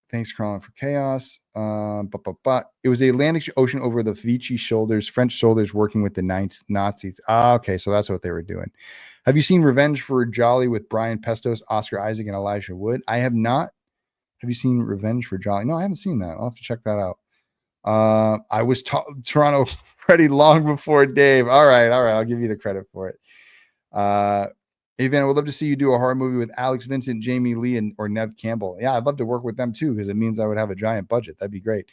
A: Thanks, Crawling for Chaos. It was the Atlantic Ocean over the Vichy shoulders, French soldiers working with the Nazis. Okay, so that's what they were doing. Have you seen Revenge for Jolly with Brian Pestos, Oscar Isaac, and Elijah Wood? I have not. Have you seen Revenge for Jolly? No, I haven't seen that. I'll have to check that out. I was Toronto Freddy long before Dave. All right. I'll give you the credit for it. Hey, Van, I would love to see you do a horror movie with Alex Vincent, Jamie Lee, or Nev Campbell. Yeah, I'd love to work with them too, because it means I would have a giant budget. That'd be great.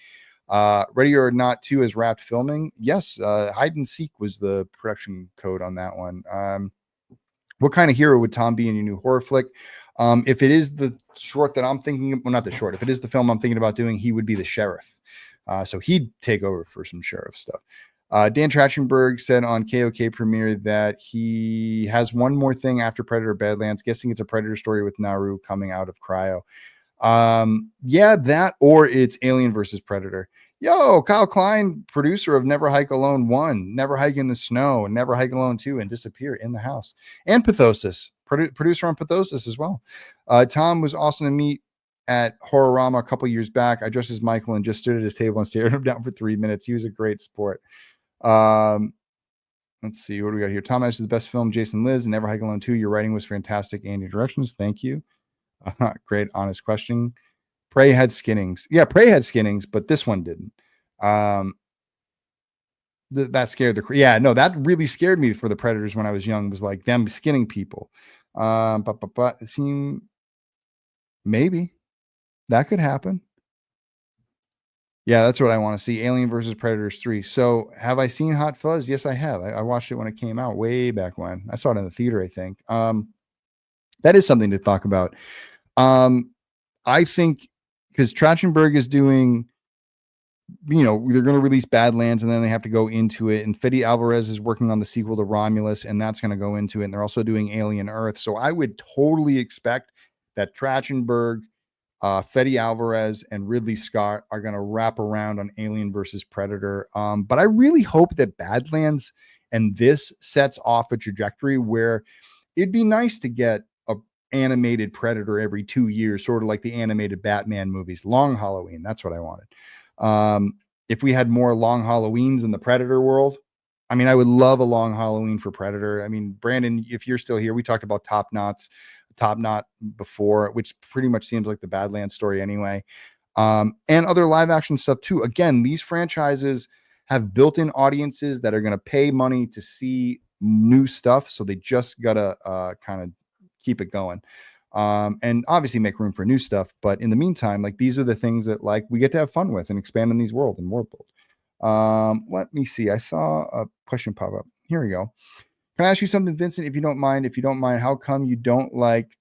A: Ready or Not 2 is wrapped filming. Yes, Hide and Seek was the production code on that one. What kind of hero would Tom be in your new horror flick? If it is the short that I'm thinking, well, not the short, if it is the film I'm thinking about doing, he would be the sheriff. So he'd take over for some sheriff stuff. Dan Trachtenberg said on KOK premiere that he has one more thing after Predator Badlands, guessing it's a Predator story with Naru coming out of cryo. Yeah, that, or it's Alien versus Predator. Yo, Kyle Klein, producer of Never Hike Alone 1, Never Hike in the Snow, Never Hike Alone 2, and Disappear in the House. And Pathosis, producer on Pathosis as well. Tom was awesome to meet at Horrorama a couple years back. I dressed as Michael and just stood at his table and stared him down for 3 minutes. He was a great sport. Let's see, what do we got here? Tom Ash is the best film. Jason Liz, Never Hike Alone 2. Your writing was fantastic and your directions. Thank you. Great, honest question. Prey had skinnings. Yeah, Prey had skinnings, but this one didn't. That scared yeah, no, that really scared me for the Predators when I was young, was like them skinning people. But it seemed maybe that could happen. Yeah, that's what I want to see. Alien versus Predators 3. So have I seen Hot Fuzz? Yes, I have. I watched it when it came out way back when. I saw it in the theater, I think. That is something to talk about. I think because Trachtenberg is doing, they're going to release Badlands and then they have to go into it. And Fede Alvarez is working on the sequel to Romulus, and that's going to go into it. And they're also doing Alien Earth. So I would totally expect that Trachtenberg, Fede Alvarez, and Ridley Scott are going to wrap around on Alien versus Predator. But I really hope that Badlands and this sets off a trajectory where it'd be nice to get a animated Predator every 2 years, sort of like the animated Batman movies. Long Halloween, that's what I wanted. If we had more long Halloweens in the Predator world, I mean, I would love a long Halloween for Predator. I mean, Brandon, if you're still here, we talked about Top Knot before, which pretty much seems like the Badlands story anyway. And other live action stuff too. Again, these franchises have built-in audiences that are going to pay money to see new stuff. So they just got to kind of keep it going. And obviously make room for new stuff. But in the meantime, like, these are the things that like we get to have fun with and expand in these world. Let me see. I saw a question pop up. Here we go. Can I ask you something, Vincent, if you don't mind? If you don't mind, how come you don't like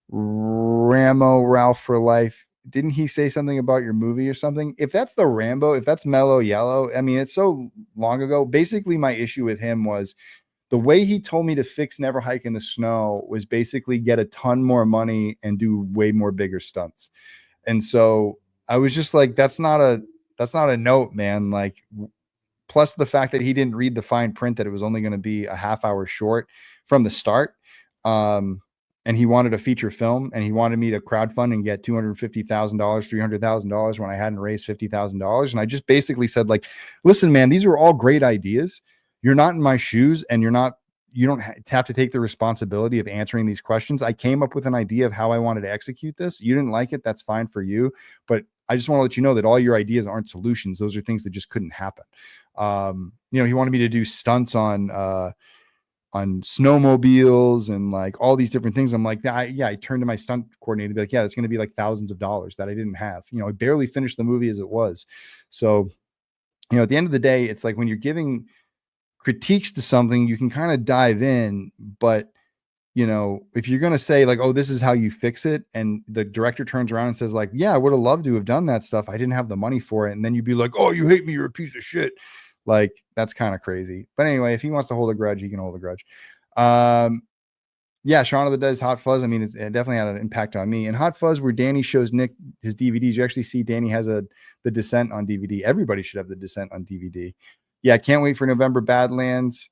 A: Ramo Ralph for Life? Didn't he say something about your movie or something? If that's the Rambo, if that's Mellow Yellow, I mean, it's so long ago. Basically, my issue with him was the way he told me to fix Never Hike in the Snow was basically get a ton more money and do way more bigger stunts. And so I was just like, that's not a note, man. Like, plus the fact that he didn't read the fine print that it was only going to be a half hour short from the start. And he wanted a feature film, and he wanted me to crowdfund and get $250,000, $300,000 when I hadn't raised $50,000. And I just basically said, like, listen, man, these are all great ideas. You're not in my shoes, and you don't have to take the responsibility of answering these questions. I came up with an idea of how I wanted to execute this. You didn't like it. That's fine for you. But I just want to let you know that all your ideas aren't solutions. Those are things that just couldn't happen. He wanted me to do stunts on snowmobiles and like all these different things. I'm like, I turned to my stunt coordinator to be like, yeah, it's going to be like thousands of dollars that I didn't have. I barely finished the movie as it was. So, at the end of the day, it's like when you're giving critiques to something, you can kind of dive in, but if you're going to say like, oh, this is how you fix it, and the director turns around and says like, yeah, I would have loved to have done that stuff, I didn't have the money for it. And then you'd be like, oh, you hate me, you're a piece of shit. Like, that's kind of crazy. But anyway, if he wants to hold a grudge, he can hold a grudge. Yeah, Shaun of the Dead's Hot Fuzz. I mean, it definitely had an impact on me. And Hot Fuzz, where Danny shows Nick his DVDs, you actually see Danny has The Descent on DVD. Everybody should have The Descent on DVD. Yeah, I can't wait for November Badlands.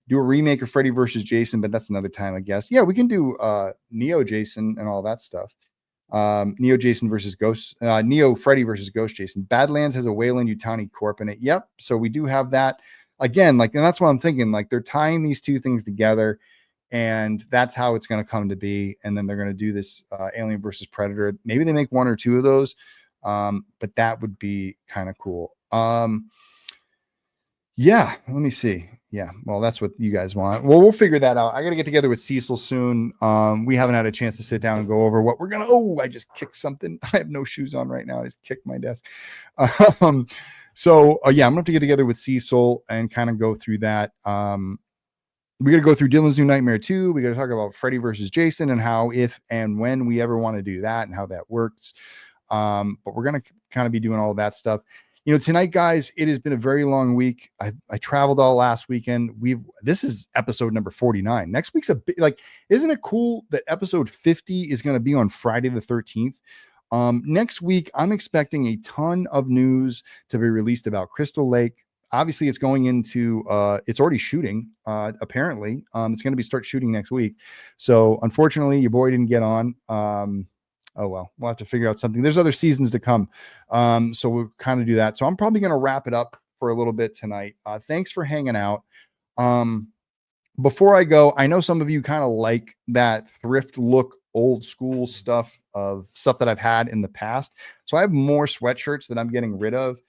A: Do a remake of Freddy versus Jason, but that's another time, I guess. Yeah, we can do Neo Jason and all that stuff. Neo Jason versus Ghost, Neo Freddy versus Ghost Jason. Badlands has a Wayland Yutani Corp in it. Yep. So we do have that again. Like, and that's what I'm thinking. Like, they're tying these two things together, and that's how it's going to come to be. And then they're going to do this Alien versus Predator. Maybe they make one or two of those, but that would be kind of cool. Yeah, let me see. Yeah, well, that's what you guys want. Well, we'll figure that out. I got to get together with Cecil soon. We haven't had a chance to sit down and go over what we're going to. Oh, I just kicked something. I have no shoes on right now. I just kicked my desk. So, yeah, I'm going to have to get together with Cecil and kind of go through that. We got to go through Dylan's New Nightmare 2. We got to talk about Freddy versus Jason and how, if and when we ever want to do that and how that works. But we're going to kind of be doing all of that stuff. Tonight, guys, it has been a very long week. I traveled all last weekend. This is episode number 49. Next week's a bit like, isn't it cool that episode 50 is going to be on Friday the 13th? Next week, I'm expecting a ton of news to be released about Crystal Lake. Obviously, it's going into, it's already shooting, apparently. It's going to start shooting next week. So, unfortunately, your boy didn't get on. Oh, well, we'll have to figure out something. There's other seasons to come. So we'll kind of do that. So I'm probably going to wrap it up for a little bit tonight. Thanks for hanging out. Before I go, I know some of you kind of like that thrift look, old school stuff that I've had in the past. So I have more sweatshirts that I'm getting rid of.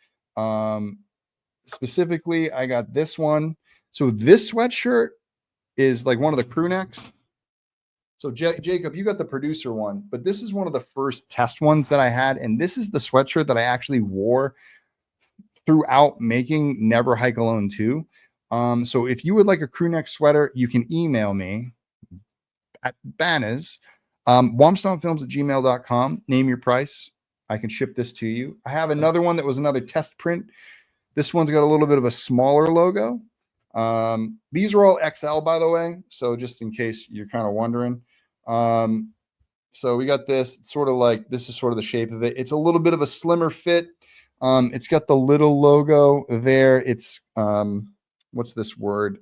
A: specifically, I got this one. So this sweatshirt is like one of the crew necks. So Jacob, you got the producer one, but this is one of the first test ones that I had. And this is the sweatshirt that I actually wore throughout making Never Hike Alone 2. So if you would like a crew neck sweater, you can email me at banners, wompstompfilms@gmail.com. Name your price. I can ship this to you. I have another one that was another test print. This one's got a little bit of a smaller logo. These are all XL, by the way. So just in case you're kind of wondering. So we got this. It's sort of like, this is sort of the shape of it. It's a little bit of a slimmer fit. It's got the little logo there. It's, what's this word?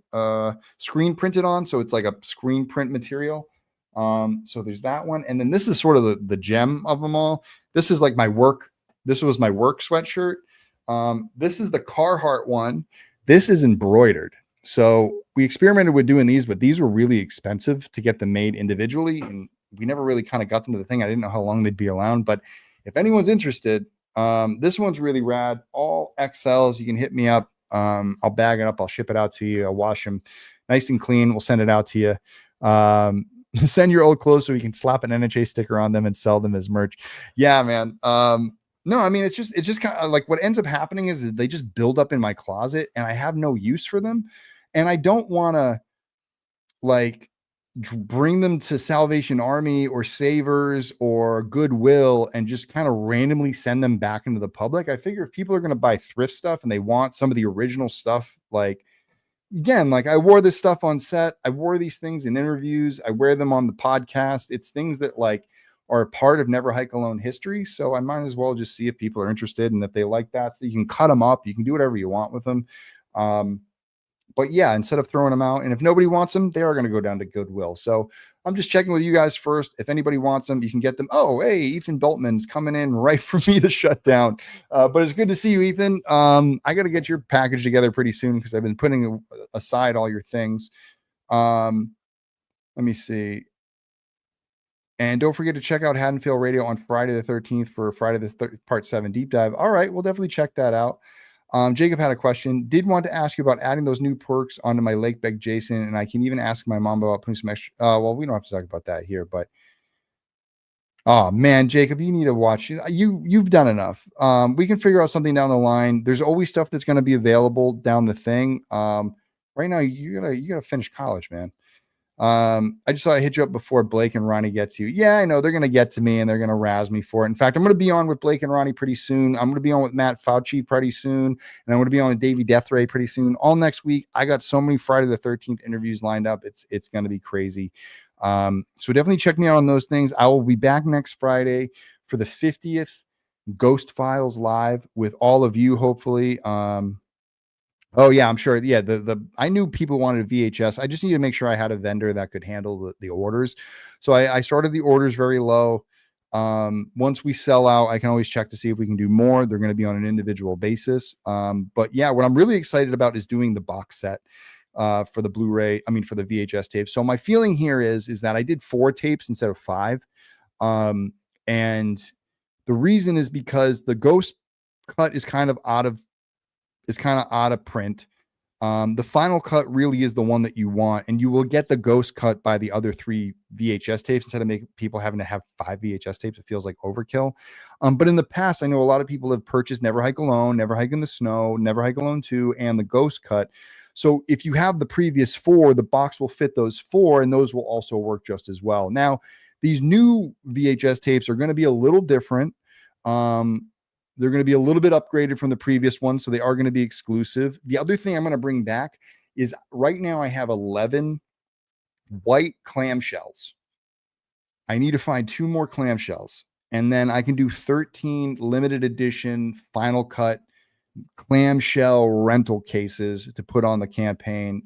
A: Screen printed on. So it's like a screen print material. So there's that one. And then this is sort of the gem of them all. This is like my work. This was my work sweatshirt. This is the Carhartt one. This is embroidered. So we experimented with doing these, but these were really expensive to get them made individually. And we never really kind of got them to the thing. I didn't know how long they'd be around, but if anyone's interested, this one's really rad. All XLs, you can hit me up. I'll bag it up. I'll ship it out to you. I'll wash them nice and clean. We'll send it out to you. Send your old clothes so we can slap an NHA sticker on them and sell them as merch. Yeah, man. No, I mean, it's just kind of like what ends up happening is they just build up in my closet and I have no use for them. And I don't want to like bring them to Salvation Army or Savers or Goodwill and just kind of randomly send them back into the public. I figure if people are going to buy thrift stuff and they want some of the original stuff, like, again, like I wore this stuff on set. I wore these things in interviews. I wear them on the podcast. It's things that like are a part of Never Hike Alone history. So I might as well just see if people are interested and if they like that. So you can cut them up. You can do whatever you want with them. But yeah, instead of throwing them out, and if nobody wants them, they are going to go down to Goodwill. So I'm just checking with you guys first. If anybody wants them, you can get them. Oh, hey, Ethan Beltman's coming in right for me to shut down. But it's good to see you, Ethan. I got to get your package together pretty soon because I've been putting aside all your things. Let me see. And don't forget to check out Haddonfield Radio on Friday the 13th for Friday the Part 7 deep dive. All right, we'll definitely check that out. Jacob had a question. Did want to ask you about adding those new perks onto my Lake Beg Jason, and I can even ask my mom about putting some extra. Well, we don't have to talk about that here, but oh man, Jacob, you need to watch. You've done enough. We can figure out something down the line. There's always stuff that's going to be available down the thing. Right now, you gotta finish college, man. I just thought I'd hit you up before Blake and Ronnie get to you. Yeah, I know they're going to get to me and they're going to razz me for it. In fact, I'm going to be on with Blake and Ronnie pretty soon. I'm going to be on with Matt Fauci pretty soon. And I'm going to be on with Davey Deathray pretty soon. All next week. I got so many Friday the 13th interviews lined up. It's going to be crazy. So definitely check me out on those things. I will be back next Friday for the 50th Ghost Files live with all of you, hopefully. Oh yeah, I'm sure. Yeah, I knew people wanted a VHS. I just needed to make sure I had a vendor that could handle the orders. So I started the orders very low. Once we sell out, I can always check to see if we can do more. They're going to be on an individual basis. But yeah, what I'm really excited about is doing the box set for the Blu-ray. I mean, for the VHS tape. So my feeling here is that I did 4 tapes instead of 5. And the reason is because the Ghost cut is kind of out of print. The final cut really is the one that you want, and you will get the Ghost cut by the other 3 VHS tapes instead of making people having to have 5 VHS tapes. It feels like overkill. But in the past, I know a lot of people have purchased Never Hike Alone, Never Hike in the Snow, Never Hike Alone 2, and the Ghost cut. So if you have the previous 4, the box will fit those 4, and those will also work just as well. Now, these new VHS tapes are going to be a little different. They're going to be a little bit upgraded from the previous one, so they are going to be exclusive. The other thing I'm going to bring back is right now I have 11 white clamshells. I need to find 2 more clamshells, and then I can do 13 limited edition final cut clamshell rental cases to put on the campaign.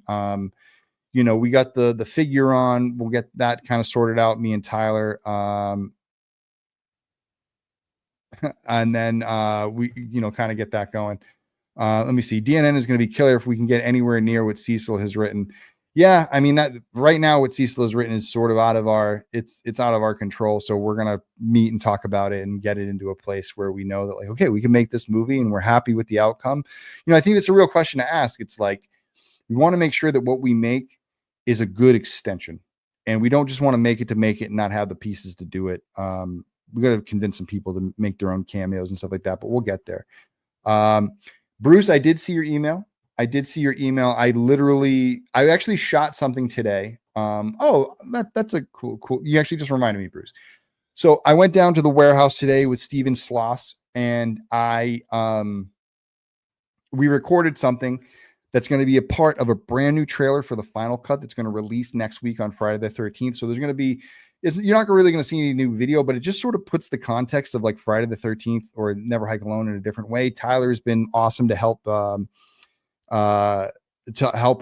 A: We got the figure on. We'll get that kind of sorted out, me and Tyler. And then we kind of get that going. Let me see. DNN is going to be killer if we can get anywhere near what Cecil has written. Yeah, I mean that right now what Cecil has written is sort of out of our it's out of our control. So we're gonna meet and talk about it and get it into a place where we know that like, okay, we can make this movie and we're happy with the outcome. I think that's a real question to ask. It's like we want to make sure that what we make is a good extension. And we don't just want to make it and not have the pieces to do it. We got to convince some people to make their own cameos and stuff like that, but we'll get there. Bruce, I did see your email. I actually shot something today. That's a cool. You actually just reminded me, Bruce. So I went down to the warehouse today with Steven Sloss and we recorded something that's going to be a part of a brand new trailer for the final cut that's going to release next week on Friday the 13th. So there's going to be, you're not really going to see any new video, but it just sort of puts the context of like Friday the 13th or Never Hike Alone in a different way. Tyler's been awesome to help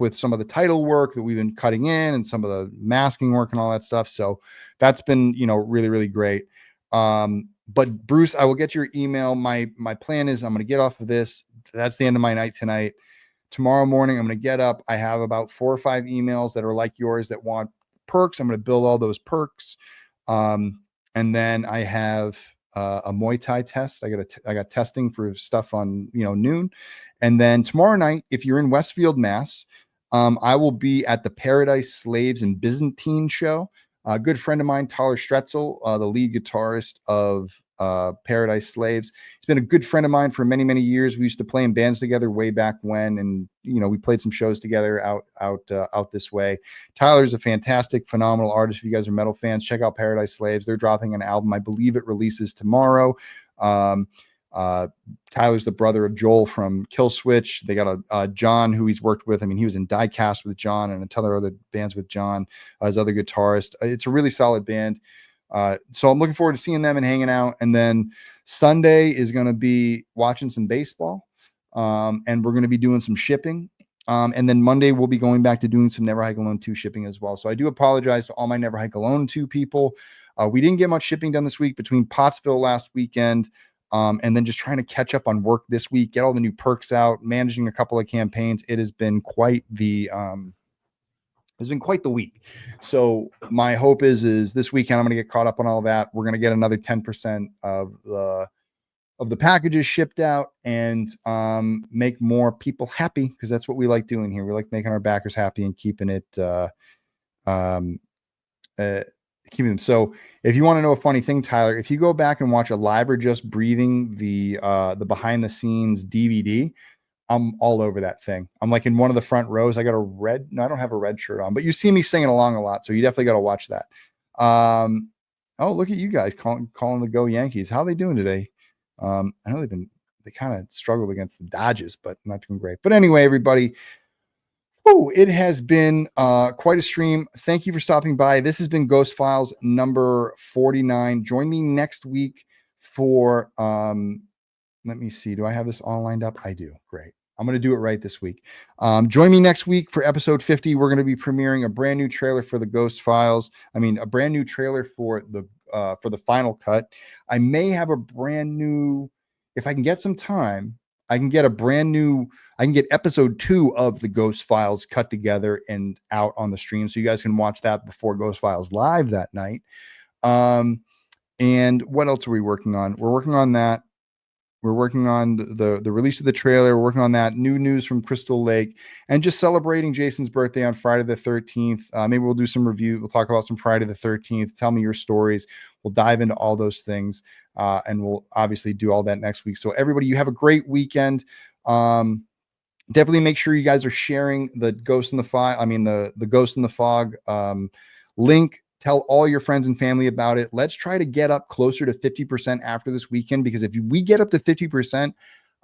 A: with some of the title work that we've been cutting in and some of the masking work and all that stuff. So that's been, really, really great. But Bruce, I will get your email. My plan is I'm going to get off of this. That's the end of my night tonight. Tomorrow morning, I'm going to get up. I have about 4 or 5 emails that are like yours that want perks. I'm going to build all those perks. And then I have a Muay Thai test. I got testing for stuff on, noon. And then tomorrow night, if you're in Westfield, Mass, I will be at the Paradise Slaves and Byzantine show. A good friend of mine, Tyler Stretzel, the lead guitarist of Paradise Slaves. He's been a good friend of mine for many, many years. We used to play in bands together way back when, and we played some shows together out this way. Tyler's a fantastic, phenomenal artist. If you guys are metal fans, check out Paradise Slaves. They're dropping an album. I believe it releases tomorrow. Tyler's the brother of Joel from Killswitch. They got a John who he's worked with. I mean, he was in Diecast with John and a ton of other bands with John, his other guitarist. It's a really solid band. So I'm looking forward to seeing them and hanging out. And then Sunday is going to be watching some baseball. And we're going to be doing some shipping. And then Monday we'll be going back to doing some Never Hike Alone 2 shipping as well. So I do apologize to all my Never Hike Alone 2 people. We didn't get much shipping done this week between Pottsville last weekend. And then just trying to catch up on work this week, get all the new perks out, managing a couple of campaigns. It has been quite the week. So my hope is this weekend I'm going to get caught up on all that. We're going to get another 10% of the packages shipped out and make more people happy, because that's what we like doing here. We like making our backers happy and keeping it keeping them. So if you want to know a funny thing, Tyler, if you go back and watch Alive or Just Breathing, the behind the scenes DVD, I'm all over that thing. I'm like in one of the front rows. I got I don't have a red shirt on, but you see me singing along a lot. So you definitely got to watch that. Oh, look at you guys calling the Go Yankees. How are they doing today? I know they kind of struggled against the Dodgers, but not doing great. But anyway, everybody, it has been quite a stream. Thank you for stopping by. This has been Ghost Files number 49. Join me next week for, let me see. Do I have this all lined up? I do. Great. I'm going to do it right this week. Join me next week for episode 50. We're going to be premiering a brand new trailer for the Ghost Files. I mean, a brand new trailer for the final cut. I may have a brand new, if I can get some time, I can get episode 2 of the Ghost Files cut together and out on the stream. So you guys can watch that before Ghost Files Live that night. And what else are we working on? We're working on that. We're working on the release of the trailer. We're working on that. New news from Crystal Lake, and just celebrating Jason's birthday on Friday the 13th. Maybe we'll do some review. We'll talk about some Friday the 13th. Tell me your stories. We'll dive into all those things. And we'll obviously do all that next week. So everybody, you have a great weekend. Definitely make sure you guys are sharing the Ghost in the Fog. I mean, the Ghost in the Fog link. Tell all your friends and family about it. Let's try to get up closer to 50% after this weekend, because if we get up to 50%,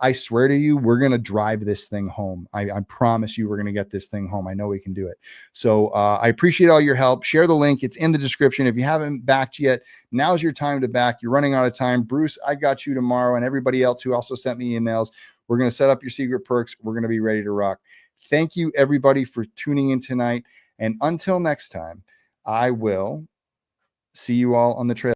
A: I swear to you, we're going to drive this thing home. I promise you, we're going to get this thing home. I know we can do it. So I appreciate all your help. Share the link. It's in the description. If you haven't backed yet, now's your time to back. You're running out of time. Bruce, I got you tomorrow, and everybody else who also sent me emails. We're going to set up your secret perks. We're going to be ready to rock. Thank you, everybody, for tuning in tonight. And until next time, I will see you all on the trail.